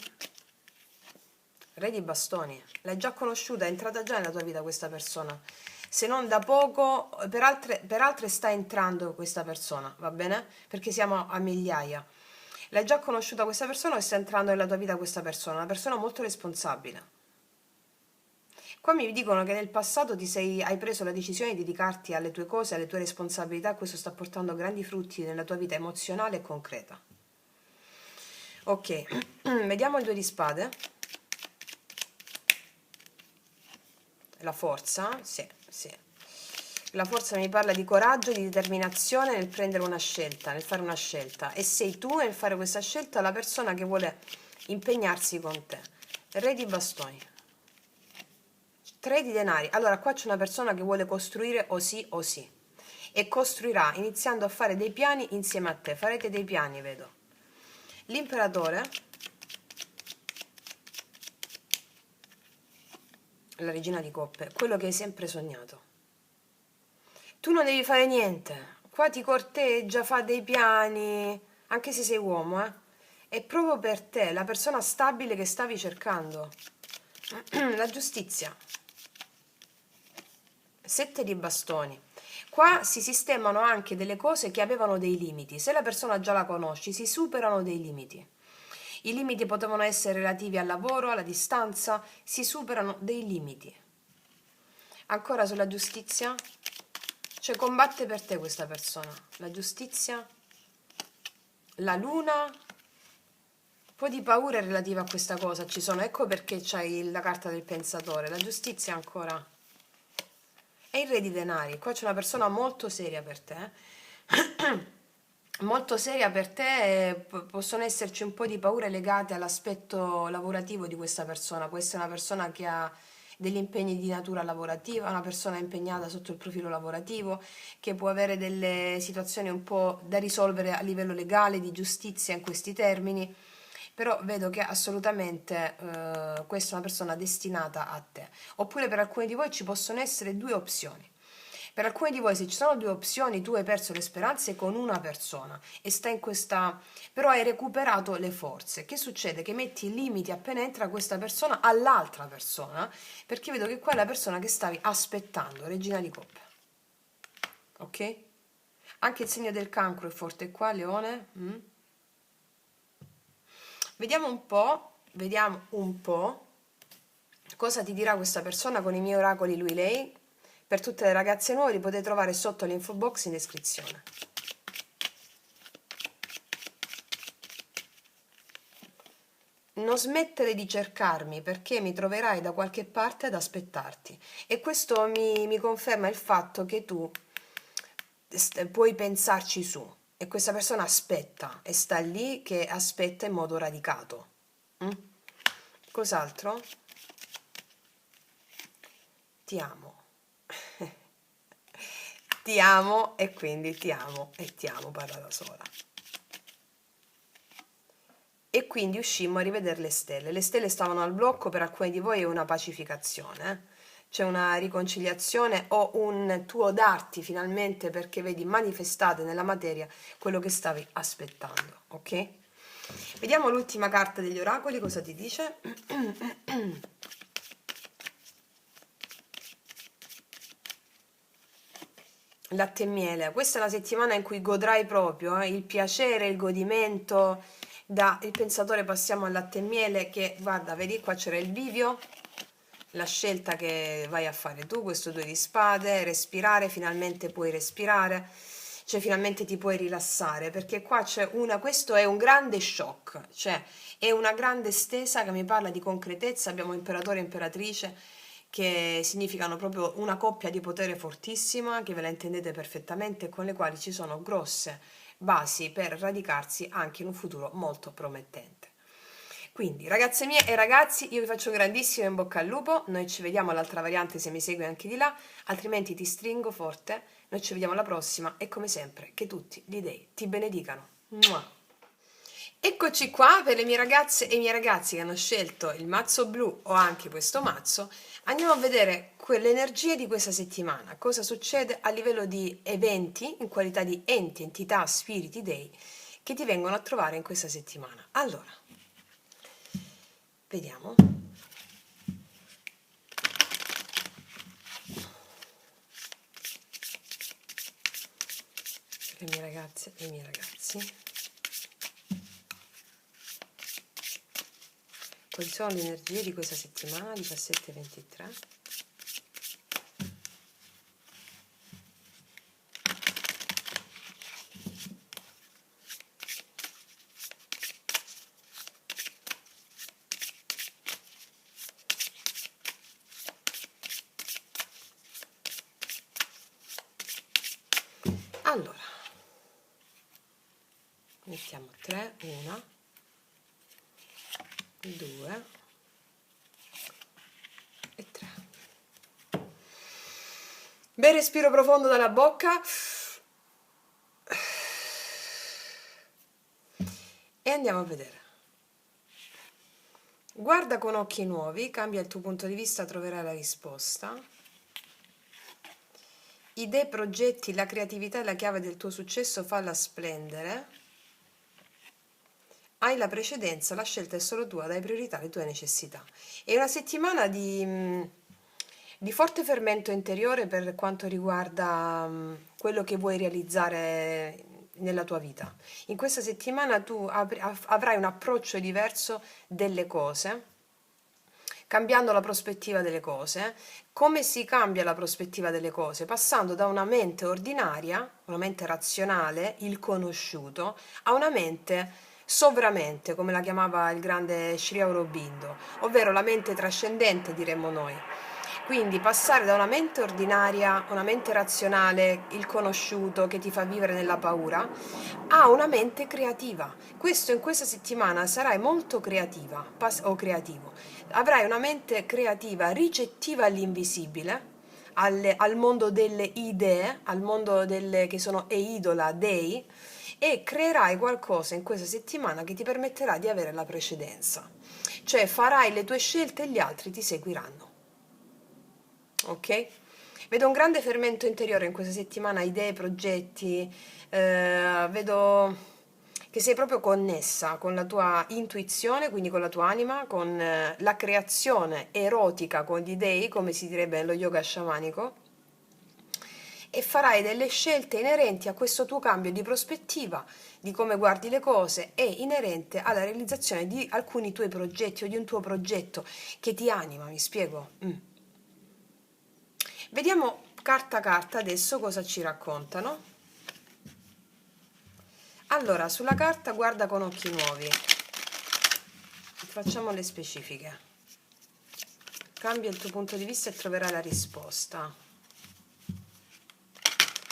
Re di bastoni. L'hai già conosciuta, è entrata già nella tua vita questa persona. Se non da poco, per altre sta entrando questa persona, va bene? Perché siamo a migliaia. L'hai già conosciuta questa persona e sta entrando nella tua vita questa persona, una persona molto responsabile. Qua mi dicono che nel passato hai preso la decisione di dedicarti alle tue cose, alle tue responsabilità, questo sta portando grandi frutti nella tua vita emozionale e concreta. Ok, vediamo il 2 di spade. La forza, sì, sì. La forza mi parla di coraggio, di determinazione nel prendere una scelta, nel fare una scelta. E sei tu nel fare questa scelta la persona che vuole impegnarsi con te. Re di bastoni. 3 di denari. Allora, qua c'è una persona che vuole costruire o sì o sì. E costruirà iniziando a fare dei piani insieme a te. Farete dei piani, vedo. L'imperatore. La regina di coppe. Quello che hai sempre sognato. Tu non devi fare niente. Qua ti corteggia, fa dei piani, anche se sei uomo, eh. È proprio per te, la persona stabile che stavi cercando. La giustizia. 7 di bastoni. Qua si sistemano anche delle cose che avevano dei limiti. Se la persona già la conosci, si superano dei limiti. I limiti potevano essere relativi al lavoro, alla distanza, si superano dei limiti. Ancora sulla giustizia, cioè combatte per te questa persona. La giustizia, la luna, un po' di paure relative a questa cosa ci sono, ecco perché c'hai la carta del pensatore. La giustizia ancora. E il re di denari, qua c'è una persona molto seria per te, molto seria per te, e possono esserci un po' di paure legate all'aspetto lavorativo di questa persona. Può essere una persona che ha degli impegni di natura lavorativa, una persona impegnata sotto il profilo lavorativo, che può avere delle situazioni un po' da risolvere a livello legale, di giustizia in questi termini, però vedo che assolutamente questa è una persona destinata a te. Oppure per alcuni di voi ci possono essere due opzioni. Per alcuni di voi, se ci sono due opzioni, tu hai perso le speranze con una persona e stai in questa, però hai recuperato le forze. Che succede? Che metti limiti appena entra questa persona all'altra persona, perché vedo che qua è la persona che stavi aspettando, regina di coppe. Ok? Anche il segno del cancro è forte qua, leone. Vediamo un po' cosa ti dirà questa persona con i miei oracoli lui-lei. Per tutte le ragazze nuove li potete trovare sotto l'info box in descrizione. Non smettere di cercarmi perché mi troverai da qualche parte ad aspettarti. E questo mi conferma il fatto che tu puoi pensarci su. E questa persona aspetta e sta lì che aspetta in modo radicato. Cos'altro? Ti amo. Ti amo e quindi ti amo e ti amo, parla da sola. E quindi uscimmo a rivedere le stelle. Le stelle stavano al blocco, per alcuni di voi è una pacificazione. C'è una riconciliazione o un tuo darti finalmente perché vedi manifestate nella materia quello che stavi aspettando, ok? Vediamo l'ultima carta degli oracoli, cosa ti dice? Latte e miele, questa è la settimana in cui godrai proprio il piacere, il godimento. Da il pensatore passiamo al latte e miele che, guarda, vedi qua c'era il bivio, la scelta che vai a fare tu, questo 2 di spade, respirare, finalmente puoi respirare, cioè finalmente ti puoi rilassare, perché qua c'è questo è un grande shock, cioè è una grande stesa che mi parla di concretezza, abbiamo imperatore e imperatrice, che significano proprio una coppia di potere fortissima, che ve la intendete perfettamente, con le quali ci sono grosse basi per radicarsi anche in un futuro molto promettente. Quindi, ragazze mie e ragazzi, io vi faccio un grandissimo in bocca al lupo, noi ci vediamo all'altra variante se mi segui anche di là, altrimenti ti stringo forte, noi ci vediamo alla prossima e come sempre, che tutti gli dei ti benedicano. Mua. Eccoci qua per le mie ragazze e i miei ragazzi che hanno scelto il mazzo blu o anche questo mazzo. Andiamo a vedere quelle energie di questa settimana, cosa succede a livello di eventi, in qualità di enti, entità, spiriti, dei, che ti vengono a trovare in questa settimana. Allora, vediamo. Le mie ragazze e i miei ragazzi. Quali sono le energie di questa settimana, 17-23? Allora, mettiamo 3, 1, 2 e 3. Bel respiro profondo dalla bocca e andiamo a vedere. Guarda con occhi nuovi, cambia il tuo punto di vista, troverai la risposta. Idee, progetti, la creatività è la chiave del tuo successo, falla splendere. Hai la precedenza, la scelta è solo tua, dai priorità alle tue necessità. È una settimana di forte fermento interiore per quanto riguarda quello che vuoi realizzare nella tua vita. In questa settimana tu avrai un approccio diverso delle cose, cambiando la prospettiva delle cose. Come si cambia la prospettiva delle cose? Passando da una mente ordinaria, una mente razionale, il conosciuto, a una mente sovramente, come la chiamava il grande Sri Aurobindo, ovvero la mente trascendente, diremmo noi. Quindi passare da una mente ordinaria, una mente razionale, il conosciuto che ti fa vivere nella paura, a una mente creativa. Questo in questa settimana sarai molto creativa o creativo. Avrai una mente creativa, ricettiva all'invisibile, al mondo delle idee, al mondo delle che sono eidola, dei, e creerai qualcosa in questa settimana che ti permetterà di avere la precedenza. Cioè farai le tue scelte e gli altri ti seguiranno. Ok? Vedo un grande fermento interiore in questa settimana, idee, progetti, vedo che sei proprio connessa con la tua intuizione, quindi con la tua anima, con la creazione erotica con gli dei, come si direbbe nello yoga sciamanico, e farai delle scelte inerenti a questo tuo cambio di prospettiva, di come guardi le cose e inerente alla realizzazione di alcuni tuoi progetti o di un tuo progetto che ti anima, mi spiego? Vediamo carta a carta adesso cosa ci raccontano. Allora, sulla carta guarda con occhi nuovi. Facciamo le specifiche. Cambia il tuo punto di vista e troverai la risposta.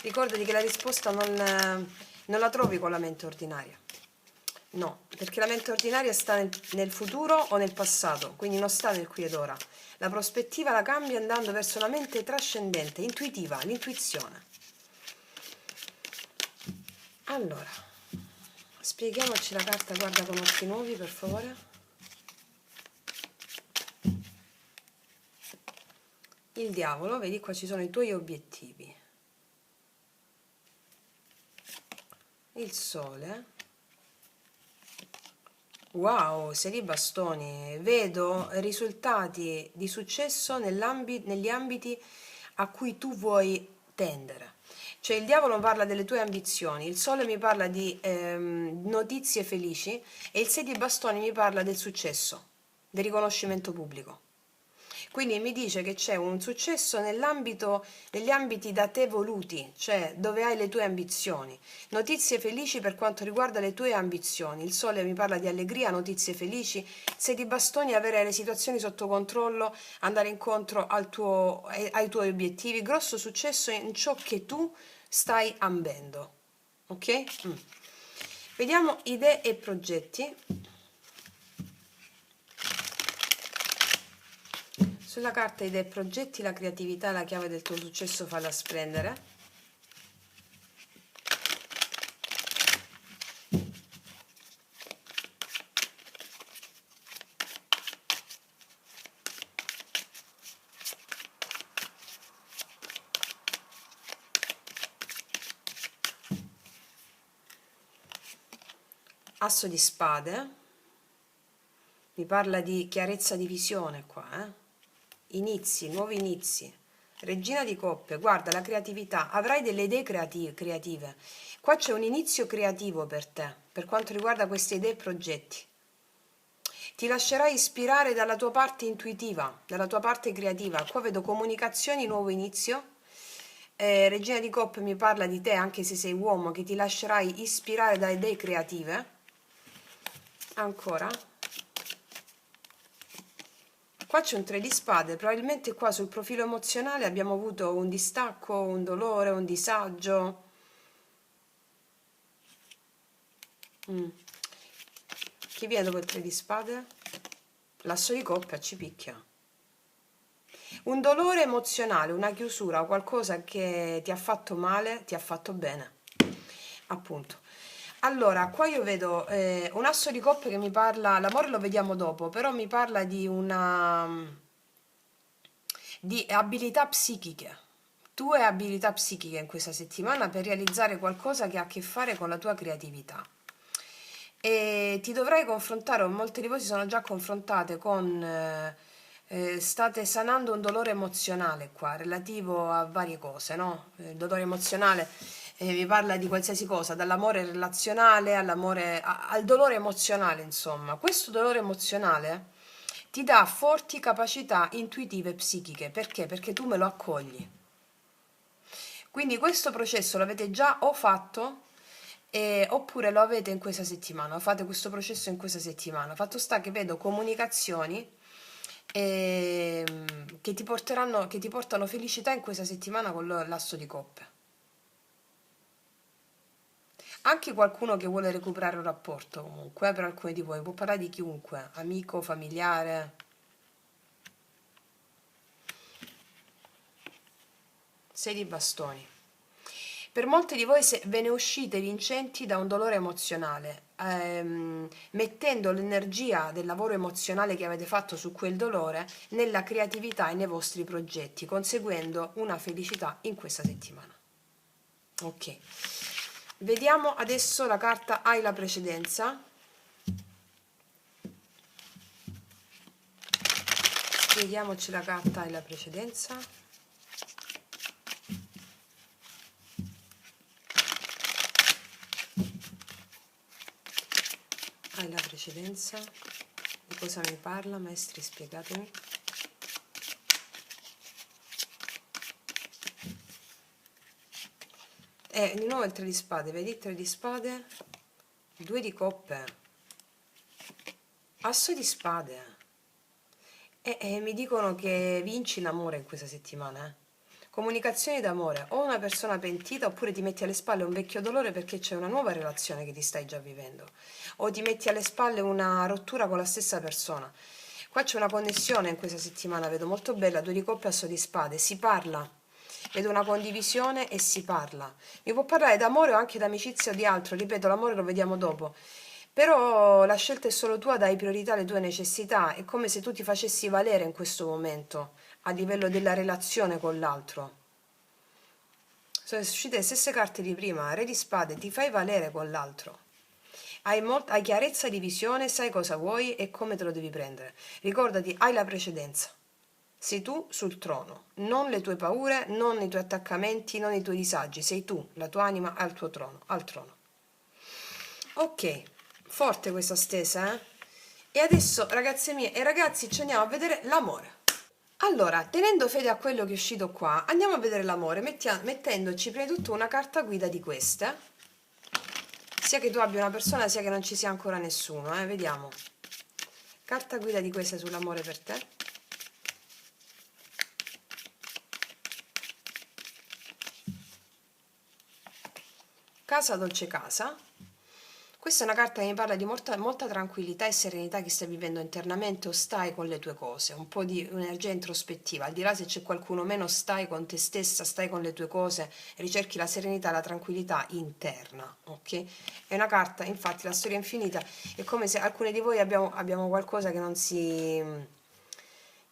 Ricordati che la risposta non la trovi con la mente ordinaria. No, perché la mente ordinaria sta nel futuro o nel passato, quindi non sta nel qui ed ora. La prospettiva la cambi andando verso la mente trascendente, intuitiva, l'intuizione. Allora, spieghiamoci la carta guarda con occhi nuovi, per favore. Il diavolo, vedi qua ci sono i tuoi obiettivi. Il sole. Wow, sei di bastoni, vedo risultati di successo negli ambiti a cui tu vuoi tendere. Cioè il diavolo parla delle tue ambizioni, il sole mi parla di notizie felici e il 6 di bastoni mi parla del successo, del riconoscimento pubblico. Quindi mi dice che c'è un successo negli ambiti da te voluti, cioè dove hai le tue ambizioni. Notizie felici per quanto riguarda le tue ambizioni. Il sole mi parla di allegria, notizie felici. Se di bastoni avere le situazioni sotto controllo, andare incontro ai tuoi obiettivi, grosso successo in ciò che tu stai ambendo. Ok? Vediamo idee e progetti. Sulla carta idee e progetti, la creatività è la chiave del tuo successo, falla splendere. Asso di spade, mi parla di chiarezza di visione qua, inizi, nuovi inizi. Regina di coppe, guarda la creatività, avrai delle idee creative. Qua c'è un inizio creativo per te, per quanto riguarda queste idee e progetti. Ti lascerai ispirare dalla tua parte intuitiva, dalla tua parte creativa. Qua vedo comunicazioni, nuovo inizio. Regina di coppe mi parla di te, anche se sei uomo, che ti lascerai ispirare da idee creative. Ancora. Qua c'è un 3 di spade, probabilmente qua sul profilo emozionale abbiamo avuto un distacco, un dolore, un disagio. Chi viene dopo il 3 di spade? L'asso di coppia ci picchia. Un dolore emozionale, una chiusura, qualcosa che ti ha fatto male, ti ha fatto bene. Appunto. Allora, qua io vedo un asso di coppia che mi parla, l'amore lo vediamo dopo, però mi parla di di abilità psichiche. Tue abilità psichiche in questa settimana per realizzare qualcosa che ha a che fare con la tua creatività. E ti dovrai confrontare, o molte di voi si sono già confrontate con state sanando un dolore emozionale qua, relativo a varie cose, no? Il dolore emozionale vi parla di qualsiasi cosa, dall'amore relazionale all'amore, al dolore emozionale, insomma. Questo dolore emozionale ti dà forti capacità intuitive e psichiche. Perché? Perché tu me lo accogli. Quindi questo processo l'avete già o fatto oppure lo avete in questa settimana, o fate questo processo in questa settimana. Fatto sta che vedo comunicazioni che ti portano felicità in questa settimana con l'asso di coppe. Anche qualcuno che vuole recuperare un rapporto comunque, per alcuni di voi, può parlare di chiunque, amico, familiare. Sei di bastoni. Per molti di voi ve ne uscite vincenti da un dolore emozionale, mettendo l'energia del lavoro emozionale che avete fatto su quel dolore nella creatività e nei vostri progetti, conseguendo una felicità in questa settimana. Ok, vediamo adesso la carta Hai la precedenza. Vediamoci la carta Hai la precedenza. Hai la precedenza. Di cosa mi parla, maestri? Spiegatemi. Di nuovo il 3 di spade, vedi? 3 di spade, 2 di coppe, asso di spade. Mi dicono che vinci l'amore in questa settimana. Comunicazioni d'amore, o una persona pentita oppure ti metti alle spalle un vecchio dolore perché c'è una nuova relazione che ti stai già vivendo, o ti metti alle spalle una rottura con la stessa persona. Qua c'è una connessione in questa settimana, vedo molto bella, 2 di coppe, asso di spade, si parla, vedo una condivisione e si parla. Mi può parlare d'amore o anche d'amicizia o di altro, ripeto, l'amore lo vediamo dopo. Però la scelta è solo tua, dai priorità alle tue necessità, è come se tu ti facessi valere in questo momento a livello della relazione con l'altro. Sono uscite le stesse carte di prima, Re di Spade, ti fai valere con l'altro. Hai chiarezza di visione, sai cosa vuoi e come te lo devi prendere. Ricordati, hai la precedenza. Sei tu sul trono, non le tue paure, non i tuoi attaccamenti, non i tuoi disagi, sei tu, la tua anima al tuo trono, al trono. Ok, forte questa stesa, eh? E adesso, ragazze mie e ragazzi, ci andiamo a vedere l'amore. Allora, tenendo fede a quello che è uscito qua, andiamo a vedere l'amore, mettendoci prima di tutto una carta guida di queste, sia che tu abbia una persona, sia che non ci sia ancora nessuno, vediamo. Carta guida di queste sull'amore per te. Casa dolce casa. Questa è una carta che mi parla di molta tranquillità e serenità che stai vivendo internamente o stai con le tue cose, un po' di un'energia introspettiva, al di là se c'è qualcuno o meno, stai con te stessa, stai con le tue cose, ricerchi la serenità, la tranquillità interna, ok? È una carta, infatti, la storia infinita, è come se alcuni di voi abbiamo qualcosa che non si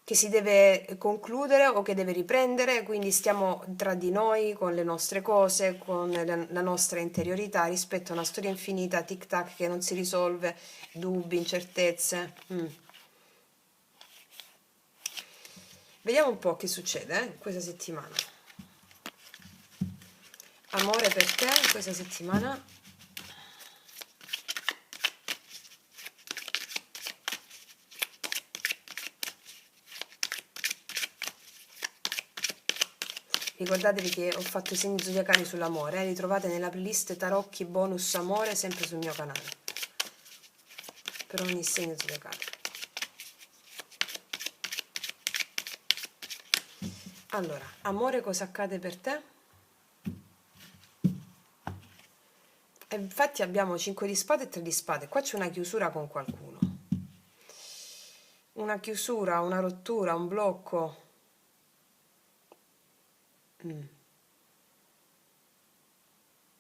che si deve concludere o che deve riprendere, quindi stiamo tra di noi con le nostre cose, con la nostra interiorità rispetto a una storia infinita, tic tac, che non si risolve, dubbi, incertezze. Vediamo un po' che succede questa settimana. Amore per te questa settimana. Ricordatevi che ho fatto i segni zodiacali sull'amore, li trovate nella playlist Tarocchi Bonus Amore, sempre sul mio canale, per ogni segno zodiacale. Allora, amore, cosa accade per te? E infatti abbiamo 5 di spade e 3 di spade, qua c'è una chiusura con qualcuno. Una chiusura, una rottura, un blocco.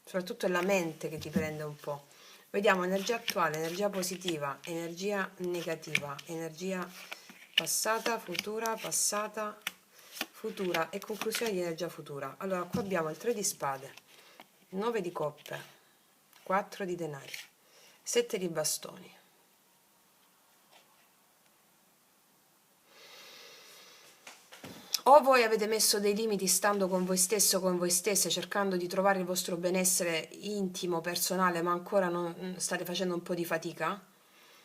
Soprattutto è la mente che ti prende un po'. Vediamo energia attuale, energia positiva, energia negativa, energia passata, futura e conclusione di energia futura. Allora, qua abbiamo il 3 di spade, 9 di coppe, 4 di denari, 7 di bastoni. O voi avete messo dei limiti stando con voi stesso o con voi stesse, cercando di trovare il vostro benessere intimo, personale, ma ancora non state facendo un po' di fatica?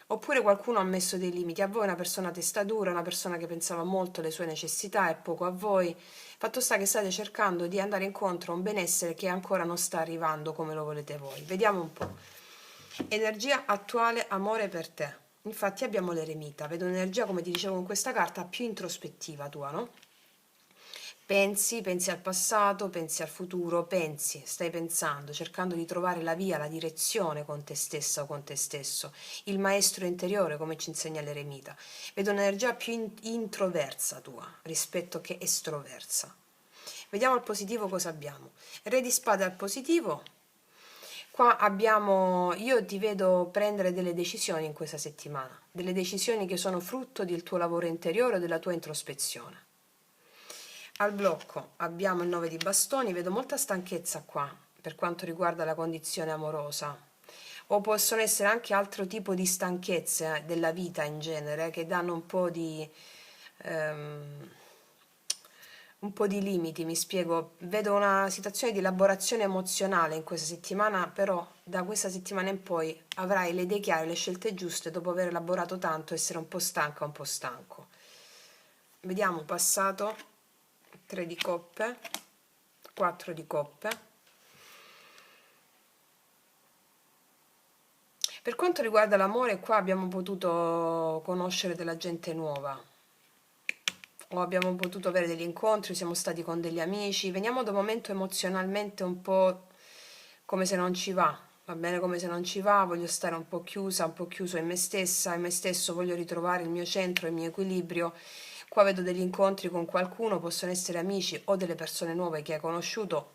Oppure qualcuno ha messo dei limiti a voi, una persona testa dura, una persona che pensava molto alle sue necessità e poco a voi. Fatto sta che state cercando di andare incontro a un benessere che ancora non sta arrivando come lo volete voi. Vediamo un po'. Energia attuale, amore per te. Infatti abbiamo l'eremita, vedo un'energia, come ti dicevo con questa carta, più introspettiva tua, no? Pensi al passato, pensi al futuro, stai pensando, cercando di trovare la via, la direzione con te stessa o con te stesso, il maestro interiore, come ci insegna l'eremita. Vedo un'energia più introversa tua rispetto che estroversa. Vediamo al positivo cosa abbiamo. Re di spade al positivo. Qua abbiamo, io ti vedo prendere delle decisioni in questa settimana, delle decisioni che sono frutto del tuo lavoro interiore o della tua introspezione. Al blocco abbiamo il 9 di bastoni, vedo molta stanchezza qua per quanto riguarda la condizione amorosa, o possono essere anche altro tipo di stanchezze della vita in genere che danno ehm, un po' di limiti, mi spiego. Vedo una situazione di elaborazione emozionale in questa settimana, però da questa settimana in poi avrai le idee chiare, le scelte giuste dopo aver elaborato tanto, essere un po' stanca, un po' stanco. Vediamo passato. 3 di coppe, 4 di coppe. Per quanto riguarda l'amore, qua abbiamo potuto conoscere della gente nuova, o abbiamo potuto avere degli incontri, siamo stati con degli amici. Veniamo da un momento emozionalmente un po' come se non ci va bene, come se non ci va, voglio stare un po' chiusa, un po' chiuso in me stessa, in me stesso, voglio ritrovare il mio centro, il mio equilibrio. Qua vedo degli incontri con qualcuno, possono essere amici o delle persone nuove che hai conosciuto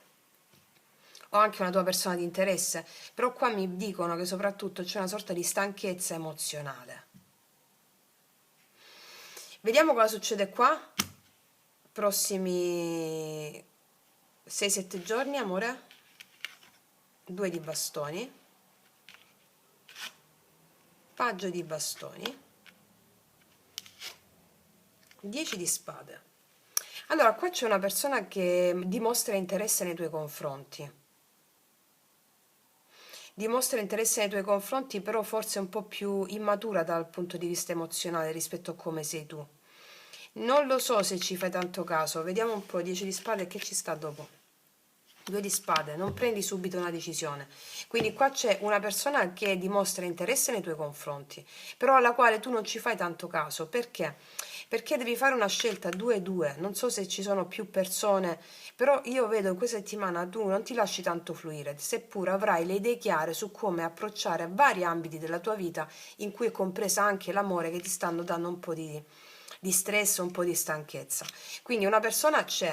o anche una tua persona di interesse, però qua mi dicono che soprattutto c'è una sorta di stanchezza emozionale. Vediamo cosa succede qua. Prossimi 6-7 giorni, amore. 2 di bastoni. Paggio di bastoni. 10 di spade. Allora, qua c'è una persona che dimostra interesse nei tuoi confronti. Dimostra interesse nei tuoi confronti, però forse un po' più immatura dal punto di vista emozionale rispetto a come sei tu. Non lo so se ci fai tanto caso. Vediamo un po'. 10 di spade, che ci sta dopo? 2 di spade, non prendi subito una decisione. Quindi qua c'è una persona che dimostra interesse nei tuoi confronti, però alla quale tu non ci fai tanto caso. Perché? perché devi fare una scelta 2-2, non so se ci sono più persone, però io vedo in questa settimana tu non ti lasci tanto fluire, seppur avrai le idee chiare su come approcciare vari ambiti della tua vita, in cui è compresa anche l'amore, che ti stanno dando un po' di stress, un po' di stanchezza. Quindi una persona c'è,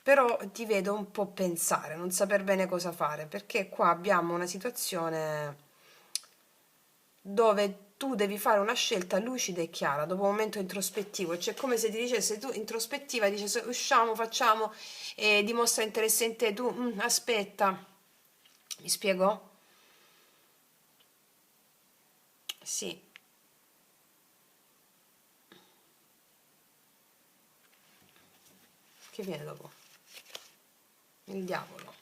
però ti vedo un po' pensare, non saper bene cosa fare, perché qua abbiamo una situazione dove tu devi fare una scelta lucida e chiara dopo un momento introspettivo, cioè come se ti dicesse, tu introspettiva, dice usciamo, facciamo, e dimostra interesse in te, tu aspetta, mi spiego? Sì, che viene dopo? Il diavolo.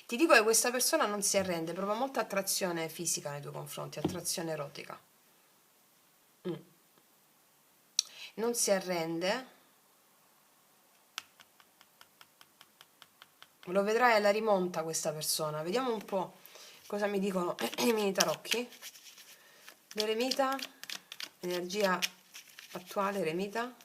Ti dico che questa persona non si arrende, prova molta attrazione fisica nei tuoi confronti, attrazione erotica. Non si arrende, lo vedrai alla rimonta questa persona. Vediamo un po' cosa mi dicono i miei tarocchi. L'eremita, energia attuale, eremita.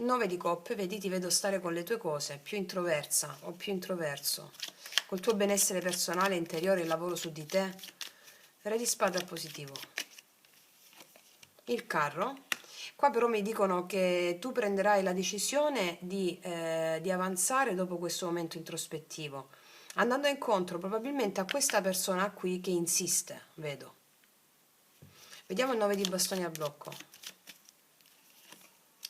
9 di coppe, vedi, ti vedo stare con le tue cose, più introversa o più introverso, col tuo benessere personale interiore, il lavoro su di te. Re di spade al positivo. Il carro. Qua però mi dicono che tu prenderai la decisione di avanzare dopo questo momento introspettivo, andando incontro probabilmente a questa persona qui che insiste, vedo. Vediamo il 9 di bastoni a blocco.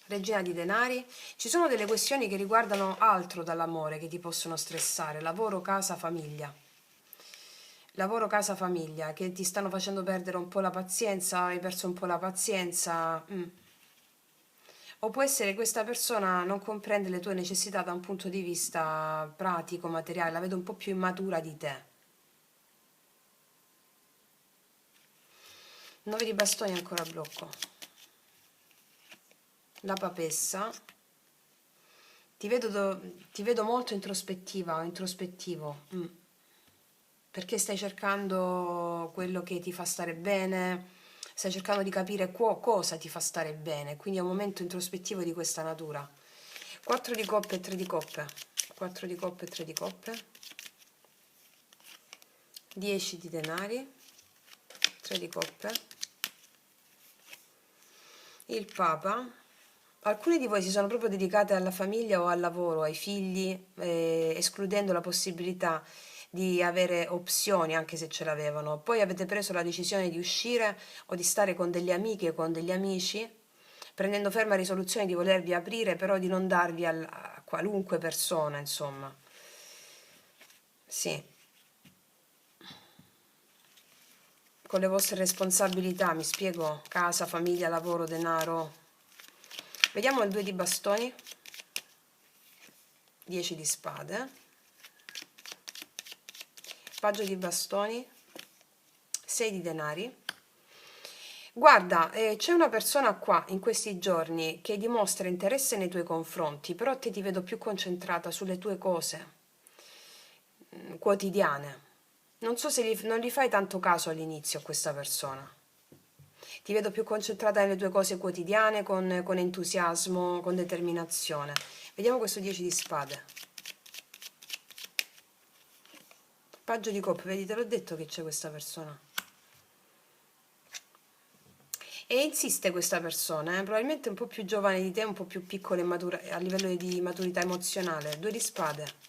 Regina di denari. Ci sono delle questioni che riguardano altro dall'amore che ti possono stressare, lavoro, casa, famiglia. Lavoro, casa, famiglia, che ti stanno facendo perdere un po' la pazienza, hai perso un po' la pazienza. O può essere che questa persona non comprende le tue necessità da un punto di vista pratico, materiale, la vedo un po' più immatura di te. 9 di bastoni ancora a blocco. La papessa. Ti vedo molto introspettiva o introspettivo, perché stai cercando quello che ti fa stare bene, stai cercando di capire cosa ti fa stare bene, quindi è un momento introspettivo di questa natura. 4 di coppe e 3 di coppe, 4 di coppe e 3 di coppe, 10 di denari, 3 di coppe, il Papa. Alcuni di voi si sono proprio dedicati alla famiglia o al lavoro, ai figli, escludendo la possibilità di avere opzioni anche se ce l'avevano. Poi avete preso la decisione di uscire o di stare con delle amiche o con degli amici, prendendo ferma risoluzione di volervi aprire, però di non darvi a qualunque persona, insomma. Sì, con le vostre responsabilità, mi spiego? Casa, famiglia, lavoro, denaro. Vediamo il 2 di bastoni, 10 di spade, paggio di bastoni, 6 di denari. Guarda, c'è una persona qua in questi giorni che dimostra interesse nei tuoi confronti, però te ti vedo più concentrata sulle tue cose quotidiane. Non so se non gli fai tanto caso all'inizio a questa persona. Ti vedo più concentrata nelle tue cose quotidiane, con entusiasmo, con determinazione. Vediamo questo 10 di spade. Paggio di coppe, vedi, te l'ho detto che c'è questa persona. E insiste questa persona, probabilmente un po' più giovane di te, un po' più piccola e matura a livello di maturità emozionale. 2 di spade.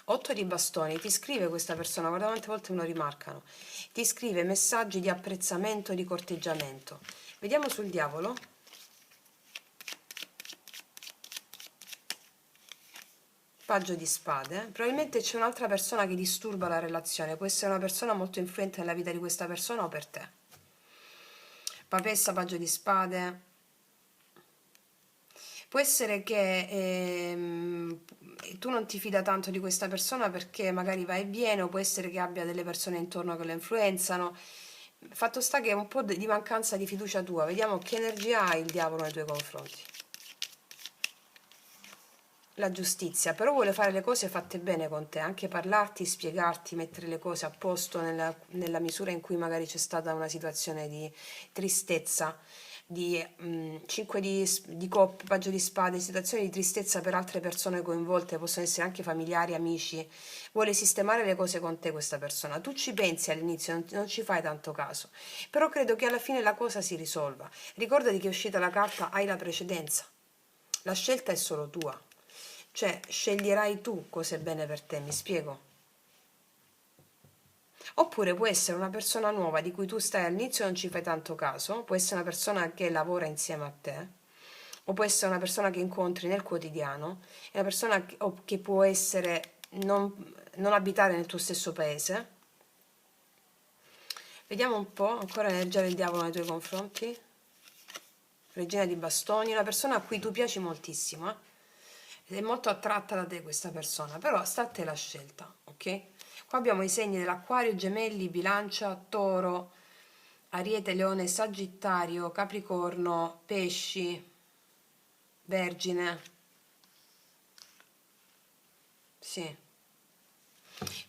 8 di bastoni, ti scrive questa persona, guarda quante volte me lo rimarcano. Ti scrive messaggi di apprezzamento, di corteggiamento. Vediamo sul diavolo. Paggio di spade. Probabilmente c'è un'altra persona che disturba la relazione, può essere una persona molto influente nella vita di questa persona o per te. Papessa, paggio di spade. Può essere che tu non ti fida tanto di questa persona perché magari va e viene, o può essere che abbia delle persone intorno che lo influenzano. Fatto sta che è un po' di mancanza di fiducia tua. Vediamo che energia ha il diavolo nei tuoi confronti. la giustizia, però vuole fare le cose fatte bene con te, anche parlarti, spiegarti, mettere le cose a posto nella misura in cui magari c'è stata una situazione di tristezza, di 5 di coppe, paggio di spade, situazioni di tristezza per altre persone coinvolte, possono essere anche familiari, amici. Vuole sistemare le cose con te questa persona. Tu ci pensi all'inizio, non ci fai tanto caso, però credo che alla fine la cosa si risolva. Ricordati che è uscita la carta, hai la precedenza. La scelta è solo tua. Cioè, sceglierai tu cosa è bene per te, mi spiego? Oppure può essere una persona nuova di cui tu stai all'inizio e non ci fai tanto caso, può essere una persona che lavora insieme a te, o può essere una persona che incontri nel quotidiano, è una persona che può essere non abitare nel tuo stesso paese. Vediamo un po', ancora l'energia del diavolo nei tuoi confronti. Regina di bastoni, una persona a cui tu piaci moltissimo, ed è molto attratta da te questa persona, però sta a te la scelta, ok? Qua abbiamo i segni dell'Acquario, Gemelli, Bilancia, Toro, Ariete, Leone, Sagittario, Capricorno, Pesci, Vergine. Sì.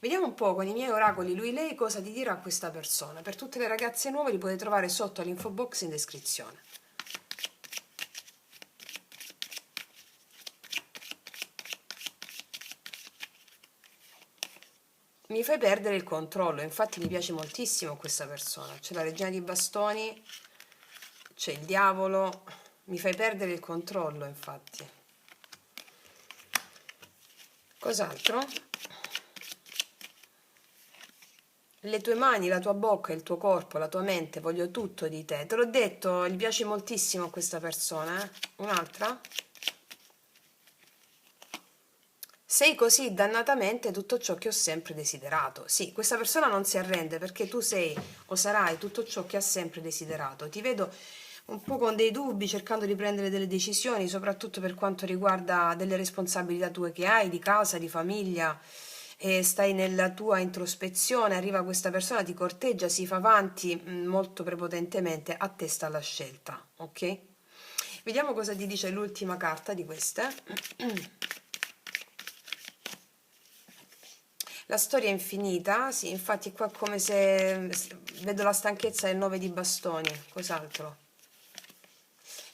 Vediamo un po' con i miei oracoli, lui, lei, cosa ti dirà questa persona. Per tutte le ragazze nuove li potete trovare sotto all'info box in descrizione. Mi fai perdere il controllo, infatti mi piace moltissimo questa persona. C'è la regina di bastoni, c'è il diavolo, mi fai perdere il controllo, infatti. Cos'altro? Le tue mani, la tua bocca, il tuo corpo, la tua mente, voglio tutto di te. Te l'ho detto, gli piace moltissimo a questa persona, eh? Un'altra? Sei così dannatamente tutto ciò che ho sempre desiderato. Sì, questa persona non si arrende perché tu sei o sarai tutto ciò che ha sempre desiderato. Ti vedo un po' con dei dubbi, cercando di prendere delle decisioni, soprattutto per quanto riguarda delle responsabilità tue che hai, di casa, di famiglia, e stai nella tua introspezione, arriva questa persona, ti corteggia, si fa avanti molto prepotentemente, a te sta la scelta, ok? Vediamo cosa ti dice l'ultima carta di queste. La storia è infinita, sì, infatti qua è come se vedo la stanchezza del 9 di bastoni, cos'altro?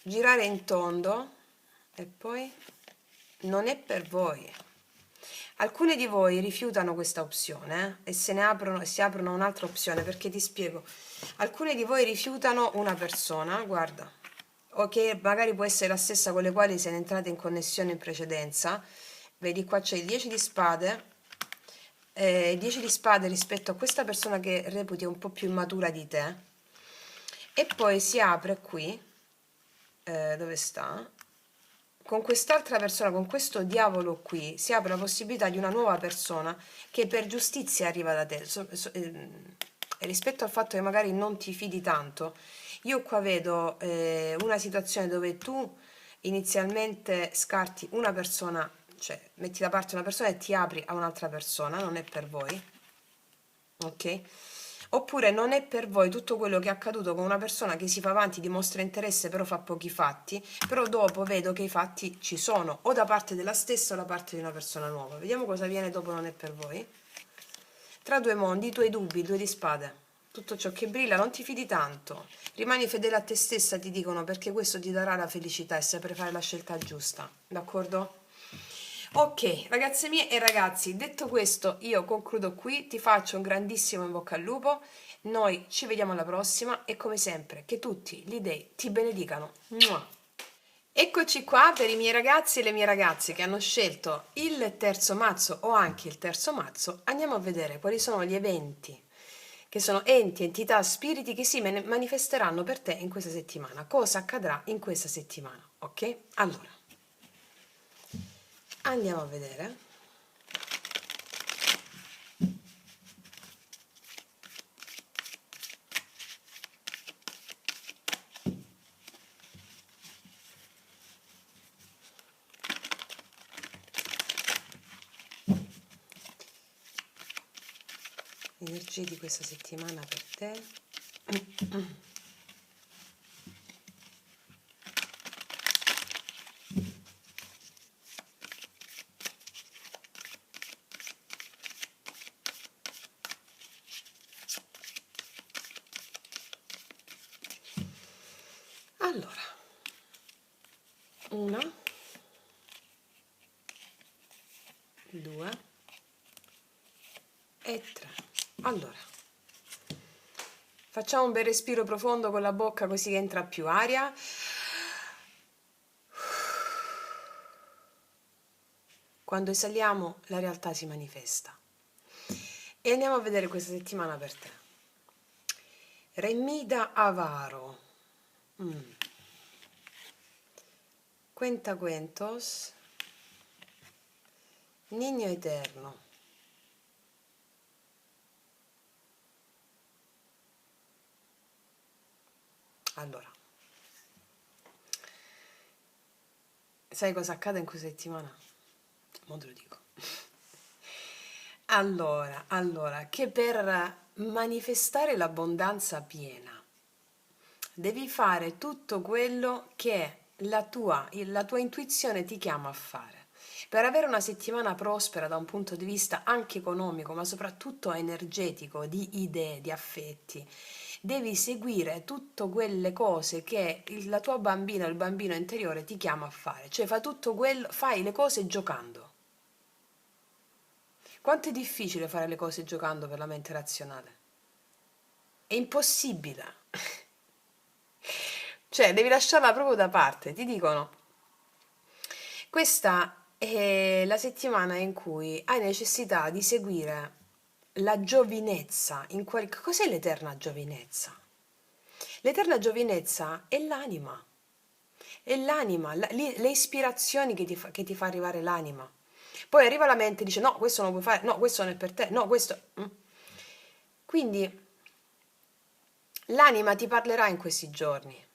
Girare in tondo e poi non è per voi. Alcune di voi rifiutano questa opzione e si aprono a un'altra opzione, perché ti spiego. Alcune di voi rifiutano una persona, guarda, o che magari può essere la stessa con le quali siete entrate in connessione in precedenza. Vedi, qua c'è il 10 di spade, 10 di spade rispetto a questa persona che reputi un po' più immatura di te, e poi si apre qui, dove sta? Con quest'altra persona, con questo diavolo qui, si apre la possibilità di una nuova persona che per giustizia arriva da te. E rispetto al fatto che magari non ti fidi tanto, io qua vedo una situazione dove tu inizialmente scarti una persona, cioè metti da parte una persona e ti apri a un'altra persona, non è per voi, ok? Oppure non è per voi tutto quello che è accaduto con una persona che si fa avanti, dimostra interesse, però fa pochi fatti, però dopo vedo che i fatti ci sono, o da parte della stessa o da parte di una persona nuova. Vediamo cosa viene dopo non è per voi. Tra due mondi, i tuoi dubbi, due di spade. Tutto ciò che brilla, non ti fidi tanto. Rimani fedele a te stessa, ti dicono, perché questo ti darà la felicità e sapere fare la scelta giusta. D'accordo? Ok, ragazze mie e ragazzi, detto questo, io concludo qui, ti faccio un grandissimo in bocca al lupo, noi ci vediamo alla prossima e come sempre, che tutti gli dei ti benedicano. Mua! Eccoci qua per i miei ragazzi e le mie ragazze che hanno scelto il terzo mazzo o anche il terzo mazzo. Andiamo a vedere quali sono gli eventi, che sono enti, entità, spiriti che si manifesteranno per te in questa settimana. Cosa accadrà in questa settimana, ok? Allora, andiamo a vedere. Energie di questa settimana per te. Allora, 1, 2 e 3. Allora, facciamo un bel respiro profondo con la bocca così che entra più aria. Quando esaliamo, la realtà si manifesta. E andiamo a vedere questa settimana per te. Remida avaro. Cuentacuentos. Niño eterno. Allora, sai cosa accade in questa settimana? Mo te lo dico. Allora, che per manifestare l'abbondanza piena devi fare tutto quello che la tua intuizione ti chiama a fare. Per avere una settimana prospera da un punto di vista anche economico, ma soprattutto energetico, di idee, di affetti, devi seguire tutte quelle cose che la tua bambina o il bambino interiore ti chiama a fare. Cioè fai le cose giocando. Quanto è difficile fare le cose giocando per la mente razionale? È impossibile. Cioè, devi lasciarla proprio da parte. Ti dicono, questa è la settimana in cui hai necessità di seguire la giovinezza. Cos'è l'eterna giovinezza? L'eterna giovinezza è l'anima. È l'anima, le ispirazioni che ti fa arrivare l'anima. Poi arriva la mente e dice no, questo non puoi fare, no, questo non è per te, no, questo... Quindi l'anima ti parlerà in questi giorni,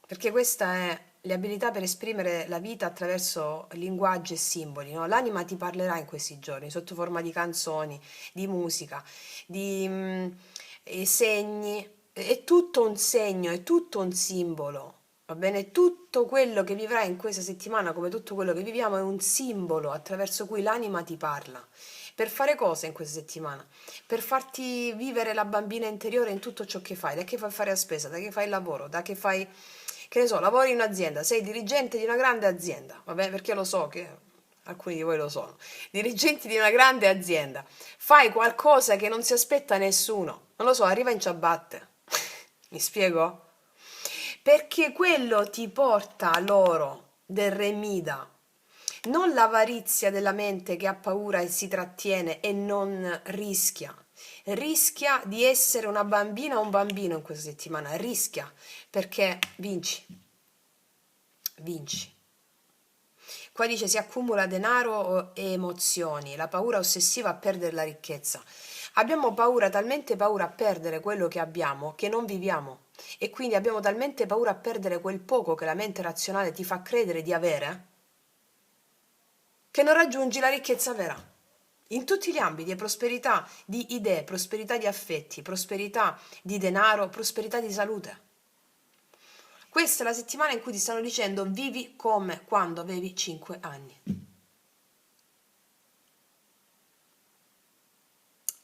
perché questa è l'abilità per esprimere la vita attraverso linguaggi e simboli, no? L'anima ti parlerà in questi giorni sotto forma di canzoni, di musica, di segni, è tutto un segno, è tutto un simbolo. Va bene, tutto quello che vivrai in questa settimana, come tutto quello che viviamo, è un simbolo attraverso cui l'anima ti parla. Per fare cosa in questa settimana? Per farti vivere la bambina interiore in tutto ciò che fai, da che fai fare la spesa, da che fai il lavoro, da che fai, che ne so, lavori in un'azienda, sei dirigente di una grande azienda, va bene? Perché lo so che alcuni di voi lo sono, dirigenti di una grande azienda, fai qualcosa che non si aspetta nessuno, non lo so, arriva in ciabatte, mi spiego? Perché quello ti porta l'oro del remida, non l'avarizia della mente che ha paura e si trattiene e non rischia. Rischia di essere una bambina o un bambino in questa settimana, rischia perché vinci. Vinci. Qua dice si accumula denaro e emozioni, la paura ossessiva a perdere la ricchezza. Abbiamo paura, talmente paura a perdere quello che abbiamo, che non viviamo. E quindi abbiamo talmente paura a perdere quel poco che la mente razionale ti fa credere di avere, che non raggiungi la ricchezza vera. In tutti gli ambiti, è prosperità di idee, prosperità di affetti, prosperità di denaro, prosperità di salute. Questa è la settimana in cui ti stanno dicendo vivi come quando avevi 5 anni.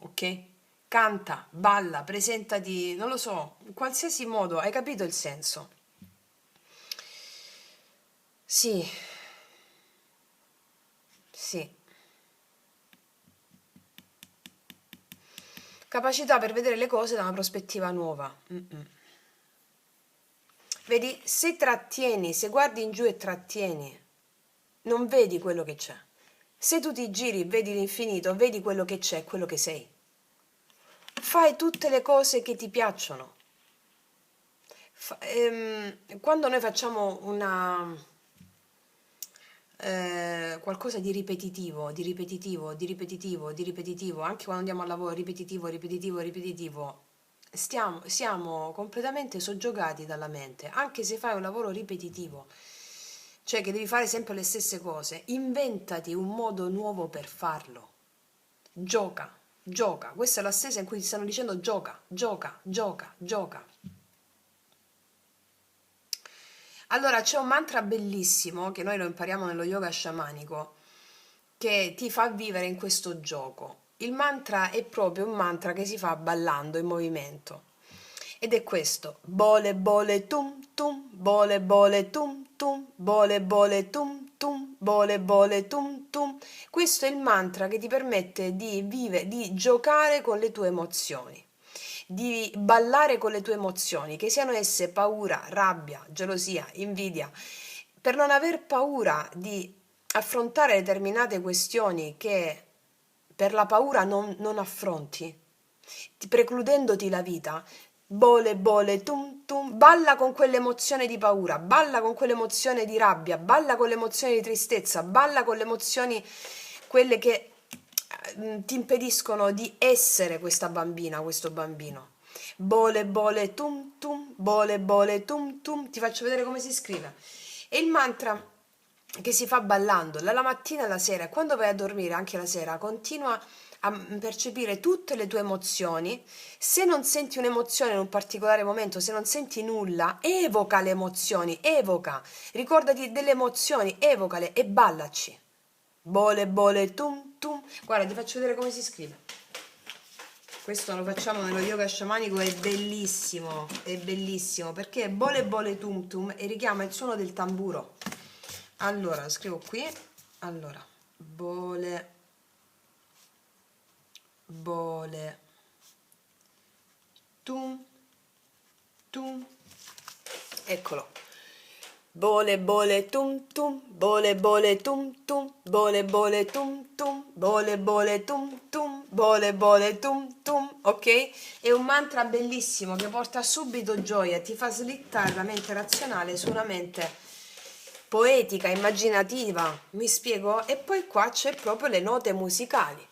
Ok? Canta, balla, presentati, non lo so, in qualsiasi modo, hai capito il senso? Sì, sì. Capacità per vedere le cose da una prospettiva nuova. Vedi, se trattieni, se guardi in giù e trattieni, non vedi quello che c'è. Se tu ti giri, vedi l'infinito, vedi quello che c'è, quello che sei. Fai tutte le cose che ti piacciono. Quando noi facciamo qualcosa di ripetitivo, di ripetitivo, di ripetitivo, di ripetitivo, anche quando andiamo al lavoro, ripetitivo, ripetitivo, ripetitivo, siamo completamente soggiogati dalla mente, anche se fai un lavoro ripetitivo, cioè che devi fare sempre le stesse cose, inventati un modo nuovo per farlo. Gioca, gioca, questa è la stessa in cui ti stanno dicendo gioca, gioca, gioca, gioca. Allora, c'è un mantra bellissimo che noi lo impariamo nello yoga sciamanico che ti fa vivere in questo gioco. Il mantra è proprio un mantra che si fa ballando in movimento ed è questo: bole bole tum tum, bole bole tum tum, bole bole tum tum, bole bole tum tum. Questo è il mantra che ti permette di di giocare con le tue emozioni, di ballare con le tue emozioni, che siano esse paura, rabbia, gelosia, invidia, per non aver paura di affrontare determinate questioni che per la paura non affronti, precludendoti la vita. Bole, bole, tum, tum, balla con quell'emozione di paura, balla con quell'emozione di rabbia, balla con l'emozione di tristezza, balla con le emozioni, quelle che ti impediscono di essere questa bambina, questo bambino. Bole, bole, tum, tum, bole, bole, tum, tum. Ti faccio vedere come si scrive. È il mantra che si fa ballando dalla mattina alla sera, e quando vai a dormire anche la sera continua a percepire tutte le tue emozioni. Se non senti un'emozione in un particolare momento, se non senti nulla, evoca le emozioni, evoca, ricordati delle emozioni, evocale e ballaci. Bole bole tum tum. Guarda, ti faccio vedere come si scrive. Questo lo facciamo nello yoga sciamanico, è bellissimo, perché bole bole tum tum e richiama il suono del tamburo. Allora, lo scrivo qui. Allora, bole bole tum tum, eccolo. Bole bole tum tum, bole bole tum tum, bole bole tum tum, bole bole tum tum, bole bole tum tum, ok? È un mantra bellissimo che porta subito gioia, ti fa slittare la mente razionale su una mente poetica, immaginativa, mi spiego? E poi qua c'è proprio le note musicali.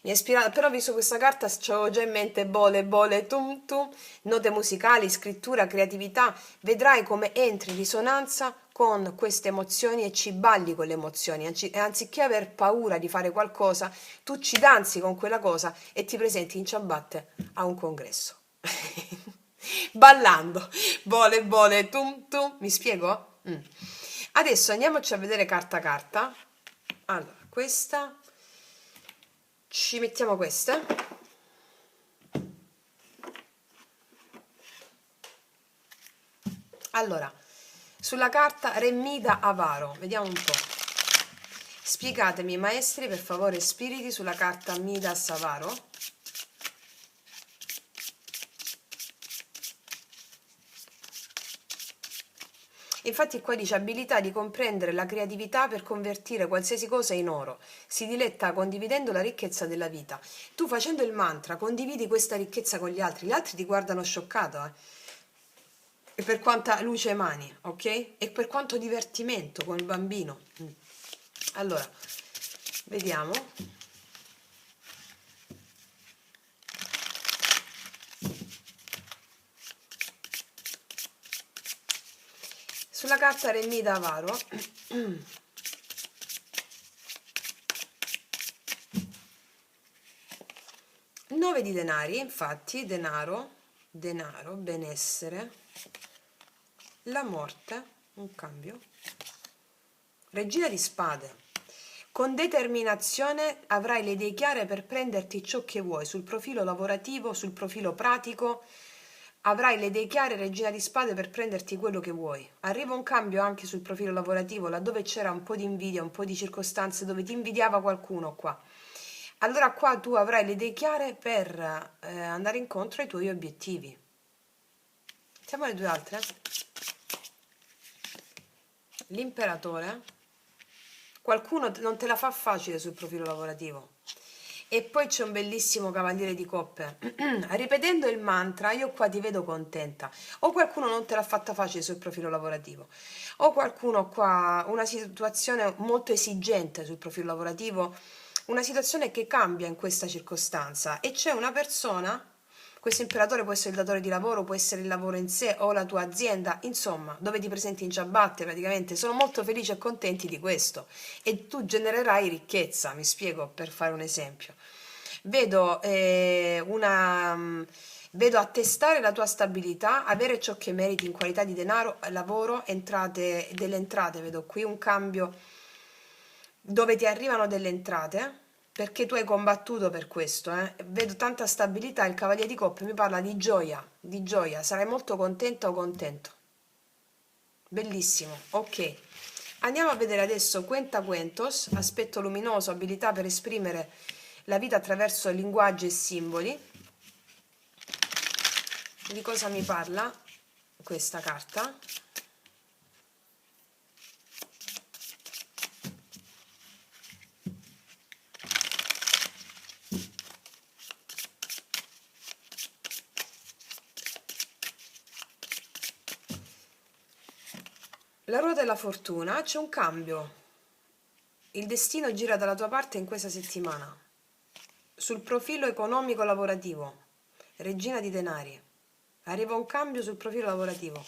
Mi ha ispirato, però visto questa carta avevo già in mente bole bole tum tum, note musicali, scrittura, creatività. Vedrai come entri in risonanza con queste emozioni e ci balli con le emozioni, e anziché aver paura di fare qualcosa, tu ci danzi con quella cosa e ti presenti in ciabatte a un congresso. Ballando bole bole tum tum, mi spiego? Adesso andiamoci a vedere carta carta. Allora, questa, ci mettiamo queste. Allora, sulla carta Re Mida Avaro, vediamo un po'. Spiegatemi, maestri, per favore, spiriti, sulla carta Midas Avaro. Infatti qua dice abilità di comprendere la creatività per convertire qualsiasi cosa in oro. Si diletta condividendo la ricchezza della vita. Tu facendo il mantra condividi questa ricchezza con gli altri ti guardano scioccato, E per quanta luce emani, ok? E per quanto divertimento con il bambino. Allora, vediamo. Sulla carta Re Mida Avaro 9 di denari, infatti, denaro, benessere, la morte, un cambio, regina di spade. Con determinazione avrai le idee chiare per prenderti ciò che vuoi, sul profilo lavorativo, sul profilo pratico. Avrai le idee chiare, regina di spade, per prenderti quello che vuoi. Arriva un cambio anche sul profilo lavorativo, laddove c'era un po' di invidia, un po' di circostanze dove ti invidiava qualcuno qua. Allora qua tu avrai le idee chiare per andare incontro ai tuoi obiettivi. Siamo alle due altre. L'imperatore. Qualcuno non te la fa facile sul profilo lavorativo. E poi c'è un bellissimo cavaliere di coppe. Ripetendo il mantra, io qua ti vedo contenta. O qualcuno non te l'ha fatta facile sul profilo lavorativo, o qualcuno qua, una situazione molto esigente sul profilo lavorativo, una situazione che cambia in questa circostanza, e c'è una persona. Questo imperatore può essere il datore di lavoro, può essere il lavoro in sé o la tua azienda, insomma, dove ti presenti in ciabatte praticamente. Sono molto felici e contenti di questo, e tu genererai ricchezza, mi spiego, per fare un esempio. Vedo vedo attestare la tua stabilità, avere ciò che meriti in qualità di denaro, lavoro, entrate, delle entrate, vedo qui un cambio dove ti arrivano delle entrate. perché tu hai combattuto per questo, vedo tanta stabilità, il Cavaliere di Coppe mi parla di gioia, sarai molto contenta o contento. Bellissimo, ok. Andiamo a vedere adesso Cuentacuentos, aspetto luminoso, abilità per esprimere la vita attraverso linguaggi e simboli. Di cosa mi parla questa carta? La ruota della fortuna, c'è un cambio. Il destino gira dalla tua parte in questa settimana. Sul profilo economico lavorativo, regina di denari. Arriva un cambio sul profilo lavorativo.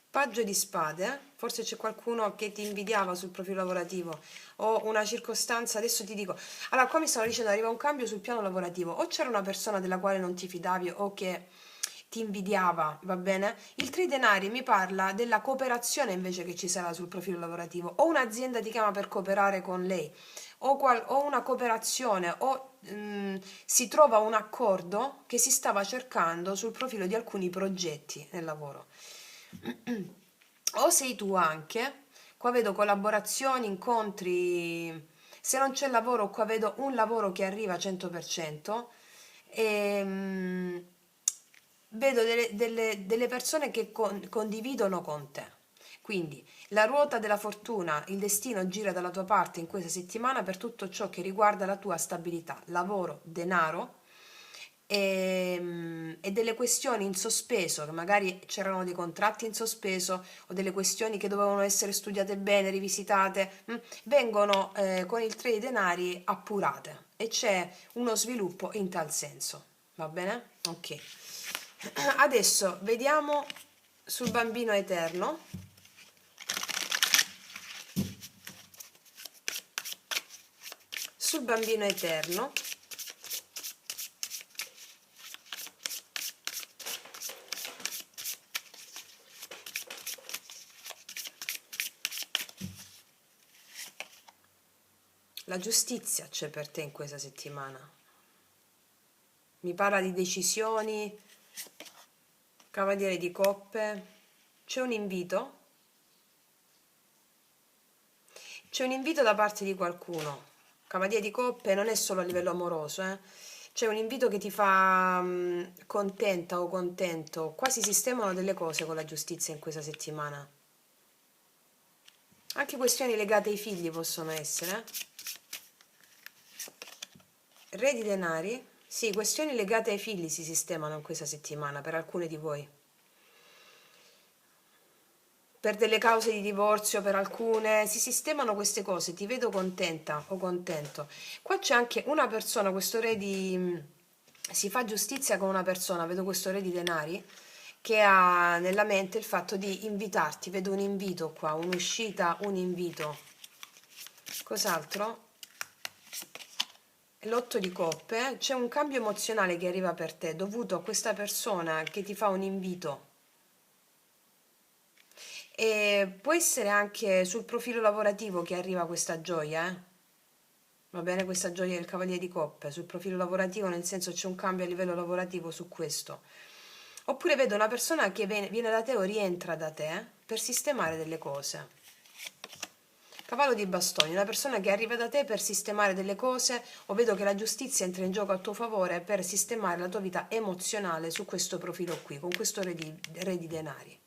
Paggio di spade, forse c'è qualcuno che ti invidiava sul profilo lavorativo o una circostanza, adesso ti dico. Allora, qua mi stanno dicendo arriva un cambio sul piano lavorativo, o c'era una persona della quale non ti fidavi o che ti invidiava, va bene? Il tre denari mi parla della cooperazione invece che ci sarà sul profilo lavorativo, o un'azienda ti chiama per cooperare con lei, o una cooperazione, o si trova un accordo che si stava cercando sul profilo di alcuni progetti nel lavoro. O sei tu anche, qua vedo collaborazioni, incontri, se non c'è lavoro qua vedo un lavoro che arriva 100%, e, vedo delle persone che condividono con te. Quindi la ruota della fortuna, il destino gira dalla tua parte in questa settimana per tutto ciò che riguarda la tua stabilità, lavoro, denaro e delle questioni in sospeso, che magari c'erano dei contratti in sospeso o delle questioni che dovevano essere studiate bene, rivisitate, vengono con il tre di denari appurate e c'è uno sviluppo in tal senso. Va bene? Ok. Adesso vediamo sul bambino eterno. Sul bambino eterno. La giustizia c'è per te in questa settimana. Mi parla di decisioni, Cavaliere di Coppe. C'è un invito? C'è un invito da parte di qualcuno. Cavaliere di Coppe non è solo a livello amoroso, C'è un invito che ti fa contenta o contento. Qua si sistemano delle cose con la giustizia in questa settimana. Anche questioni legate ai figli possono essere. Re di denari. Sì, questioni legate ai figli si sistemano in questa settimana per alcune di voi. Per delle cause di divorzio, per alcune, si sistemano queste cose, ti vedo contenta o contento. Qua c'è anche una persona, questo re di... si fa giustizia con una persona, vedo questo re di denari, che ha nella mente il fatto di invitarti, vedo un invito qua, un'uscita, un invito. Cos'altro? L'otto di coppe, c'è un cambio emozionale che arriva per te dovuto a questa persona che ti fa un invito. E può essere anche sul profilo lavorativo che arriva questa gioia, Va bene, questa gioia del Cavaliere di Coppe, sul profilo lavorativo, nel senso c'è un cambio a livello lavorativo su questo. Oppure vedo una persona che viene da te o rientra da te per sistemare delle cose. Cavallo di bastoni, una persona che arriva da te per sistemare delle cose, o vedo che la giustizia entra in gioco a tuo favore per sistemare la tua vita emozionale su questo profilo qui, con questo re di denari.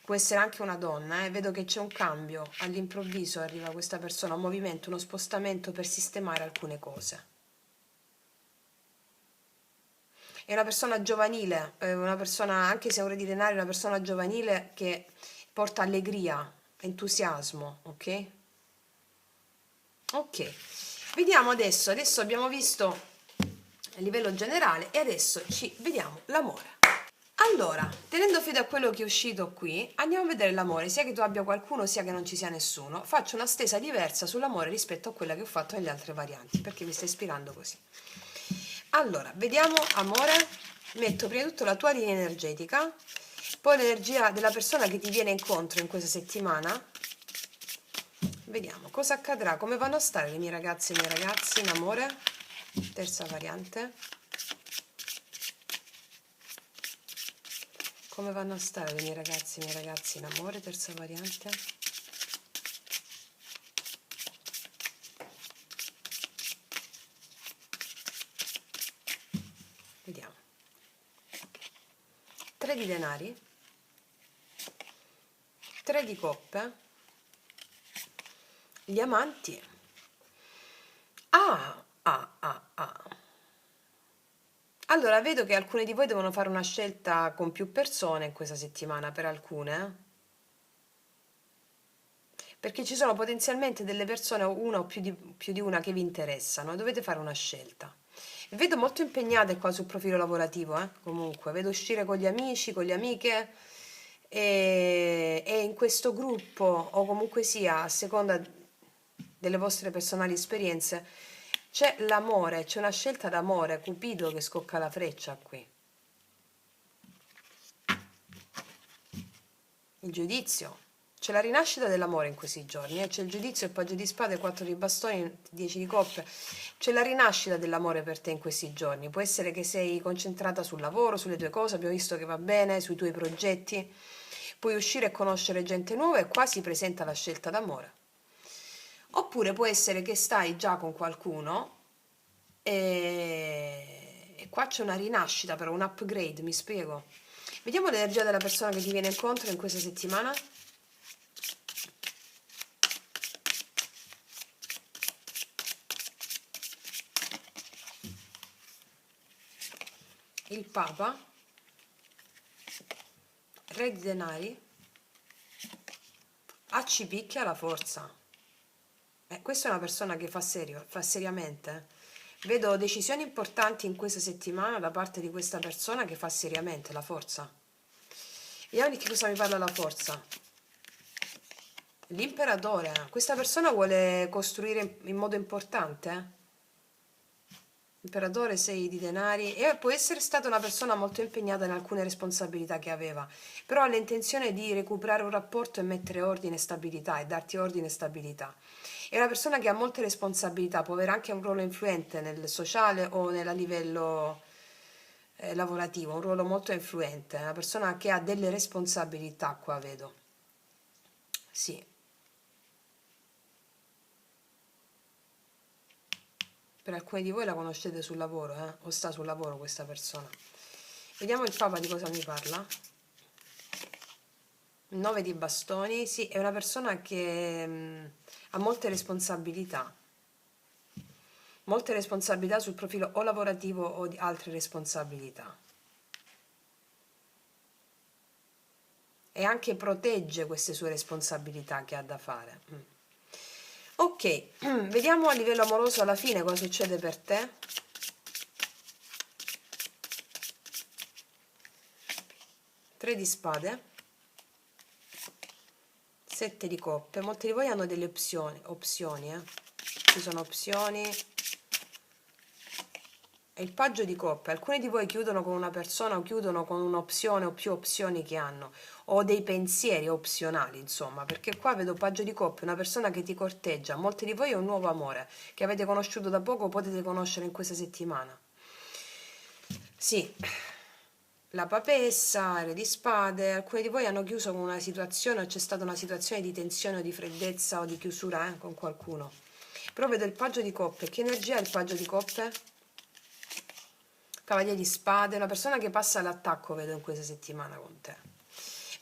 Può essere anche una donna, vedo che c'è un cambio, all'improvviso arriva questa persona, un movimento, uno spostamento per sistemare alcune cose. È una persona giovanile, una persona, anche se è un re di denari, una persona giovanile che porta allegria, entusiasmo, ok? Ok, vediamo adesso abbiamo visto a livello generale e adesso ci vediamo l'amore. Allora, tenendo fede a quello che è uscito qui, andiamo a vedere l'amore, sia che tu abbia qualcuno sia che non ci sia nessuno. Faccio una stesa diversa sull'amore rispetto a quella che ho fatto nelle altre varianti, perché mi sta ispirando così. Allora, vediamo amore, metto prima di tutto la tua linea energetica, poi l'energia della persona che ti viene incontro in questa settimana, vediamo cosa accadrà, come vanno a stare le mie ragazze e i miei ragazzi in amore, terza variante, come vanno a stare le mie ragazze e i miei ragazzi in amore, terza variante, vediamo, 3 di denari, 3 di coppe, gli amanti, allora vedo che alcune di voi devono fare una scelta con più persone in questa settimana, per alcune, perché ci sono potenzialmente delle persone, una o più di una, che vi interessano e dovete fare una scelta. Vedo molto impegnate qua sul profilo lavorativo, comunque, vedo uscire con gli amici, con le amiche e in questo gruppo, o comunque sia, a seconda delle vostre personali esperienze, c'è l'amore, c'è una scelta d'amore, Cupido che scocca la freccia qui. Il giudizio. C'è la rinascita dell'amore in questi giorni, c'è il giudizio, il paggio di spade, 4 di bastoni, 10 di coppe. C'è la rinascita dell'amore per te in questi giorni. Può essere che sei concentrata sul lavoro, sulle tue cose, abbiamo visto che va bene, sui tuoi progetti. Puoi uscire e conoscere gente nuova e qua si presenta la scelta d'amore. Oppure può essere che stai già con qualcuno e qua c'è una rinascita, però un upgrade, mi spiego. Vediamo l'energia della persona che ti viene incontro in questa settimana. Il Papa, Re di denari, AC picchia la forza. Questa è una persona che fa serio, fa seriamente. Vedo decisioni importanti in questa settimana da parte di questa persona che fa seriamente la forza. Vediamo di che cosa mi parla la forza. L'imperatore. Questa persona vuole costruire in modo importante. Imperatore, 6 di denari, e può essere stata una persona molto impegnata in alcune responsabilità che aveva, però ha l'intenzione di recuperare un rapporto e mettere ordine e stabilità e darti ordine e stabilità. È una persona che ha molte responsabilità, può avere anche un ruolo influente nel sociale o nel livello lavorativo, un ruolo molto influente, è una persona che ha delle responsabilità, qua vedo. Sì. Per alcuni di voi la conoscete sul lavoro, o sta sul lavoro questa persona. Vediamo il Papa di cosa mi parla. 9 di bastoni, sì, è una persona che ha molte responsabilità sul profilo o lavorativo o di altre responsabilità. E anche protegge queste sue responsabilità che ha da fare. Ok, vediamo a livello amoroso alla fine cosa succede per te. Tre di spade, 7 di coppe. Molti di voi hanno delle opzioni, ci sono opzioni. E il paggio di coppe. Alcuni di voi chiudono con una persona o chiudono con un'opzione o più opzioni che hanno, o dei pensieri opzionali, insomma, perché qua vedo paggio di coppe, una persona che ti corteggia. Molti di voi è un nuovo amore che avete conosciuto da poco o potete conoscere in questa settimana. Sì, la papessa, re di spade, alcuni di voi hanno chiuso con una situazione o c'è stata una situazione di tensione o di freddezza o di chiusura con qualcuno. Però vedo il paggio di coppe. Che energia è il paggio di coppe? Cavaliere di spade, una persona che passa all'attacco vedo in questa settimana con te.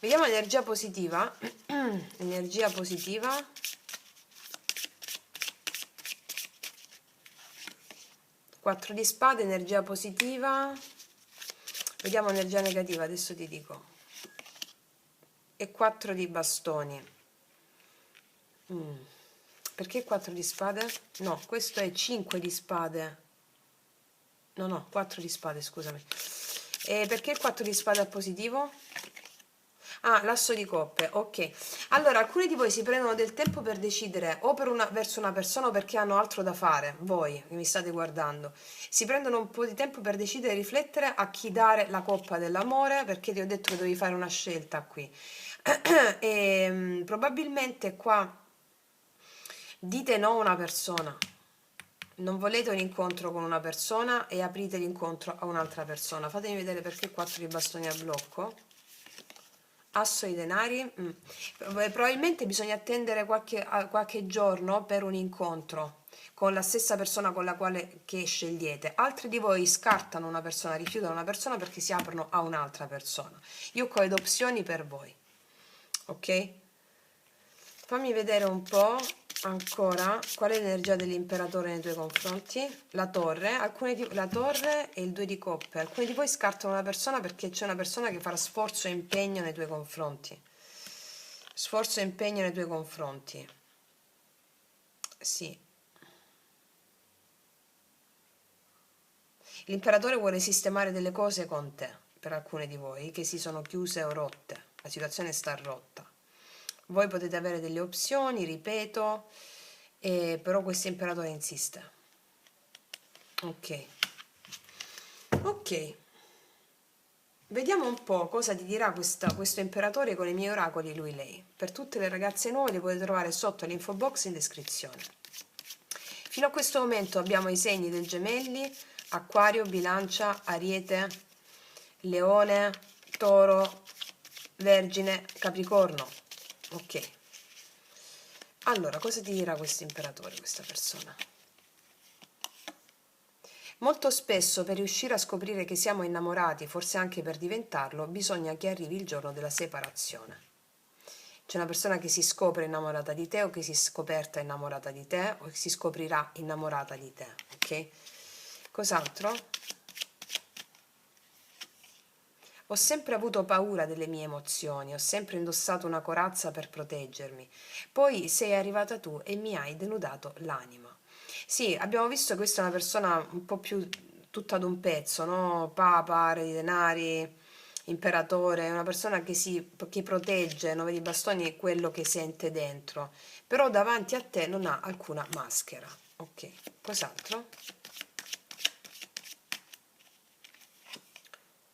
Vediamo l'energia positiva. Energia positiva. Quattro di spade, energia positiva. Vediamo l'energia negativa, adesso ti dico. E 4 di bastoni. Perché 4 di spade? No, questo è 5 di spade. No, 4 di spade, scusami. E perché il 4 di spade è positivo? Ah, l'asso di coppe, ok. Allora, alcuni di voi si prendono del tempo per decidere o verso una persona o perché hanno altro da fare, voi che mi state guardando. Si prendono un po' di tempo per decidere e riflettere a chi dare la coppa dell'amore, perché ti ho detto che dovevi fare una scelta qui. E probabilmente qua Dite no a una persona. Non volete un incontro con una persona e aprite l'incontro a un'altra persona. Fatemi vedere perché 4 di bastoni a blocco. Asso di denari. Probabilmente bisogna attendere qualche giorno per un incontro con la stessa persona con la quale che scegliete. Altri di voi scartano una persona, rifiutano una persona perché si aprono a un'altra persona. Io qua vedo opzioni per voi, ok? Fammi vedere un po' ancora qual è l'energia dell'imperatore nei tuoi confronti. La torre, la torre e il 2 di coppe. Alcuni di voi scartano una persona perché c'è una persona che farà sforzo e impegno nei tuoi confronti. Sforzo e impegno nei tuoi confronti. Sì. L'imperatore vuole sistemare delle cose con te, per alcune di voi, che si sono chiuse o rotte. La situazione sta rotta. Voi potete avere delle opzioni, ripeto, però questo imperatore insiste. Ok. Ok. Vediamo un po' cosa ti dirà questo imperatore con i miei oracoli lui-lei. Per tutte le ragazze nuove li potete trovare sotto l'info box in descrizione. Fino a questo momento abbiamo i segni del Gemelli, Acquario, Bilancia, Ariete, Leone, Toro, Vergine, Capricorno. Ok. Allora, cosa ti dirà questo imperatore, questa persona? Molto spesso per riuscire a scoprire che siamo innamorati, forse anche per diventarlo, bisogna che arrivi il giorno della separazione. C'è una persona che si scopre innamorata di te o che si è scoperta innamorata di te o che si scoprirà innamorata di te, ok? Cos'altro? Ho sempre avuto paura delle mie emozioni, ho sempre indossato una corazza per proteggermi. Poi sei arrivata tu e mi hai denudato l'anima. Sì, abbiamo visto che questa è una persona un po' più tutta d'un pezzo, no? Papa, re di denari, imperatore, è una persona che protegge, 9 di bastoni è quello che sente dentro, però davanti a te non ha alcuna maschera. Ok, cos'altro?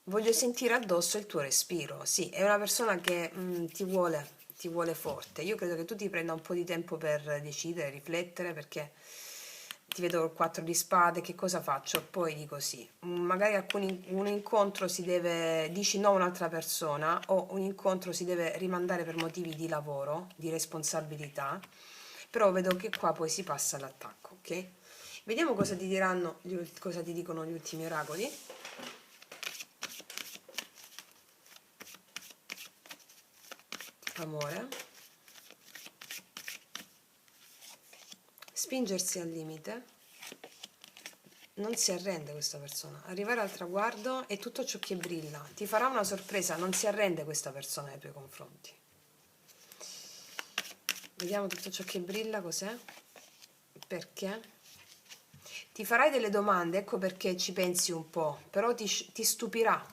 Voglio sentire addosso il tuo respiro. Sì, è una persona che ti vuole forte. Io credo che tu ti prenda un po' di tempo per decidere, riflettere, perché ti vedo col 4 di spade, che cosa faccio? Poi dico sì. Magari un incontro si deve, dici no a un'altra persona, o un incontro si deve rimandare per motivi di lavoro, di responsabilità, però vedo che qua poi si passa all'attacco, ok? Vediamo cosa ti diranno, cosa ti dicono gli ultimi oracoli. Amore, spingersi al limite, non si arrende questa persona, arrivare al traguardo e tutto ciò che brilla, ti farà una sorpresa, non si arrende questa persona nei tuoi confronti. Vediamo tutto ciò che brilla cos'è, perché? Ti farai delle domande, ecco perché ci pensi un po', però ti stupirà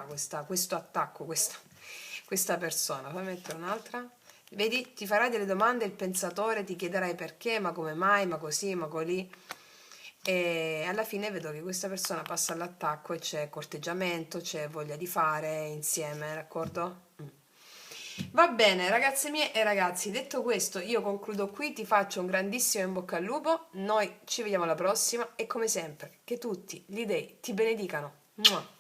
questo attacco, questa persona. Fammi mettere un'altra. Vedi, ti farai delle domande, il pensatore ti chiederai perché, ma come mai, ma così, ma colì. E alla fine vedo che questa persona passa all'attacco e c'è corteggiamento, c'è voglia di fare insieme, d'accordo? Va bene, ragazze mie e ragazzi, detto questo, io concludo qui, ti faccio un grandissimo in bocca al lupo, noi ci vediamo alla prossima e come sempre, che tutti gli dei ti benedicano. Mua.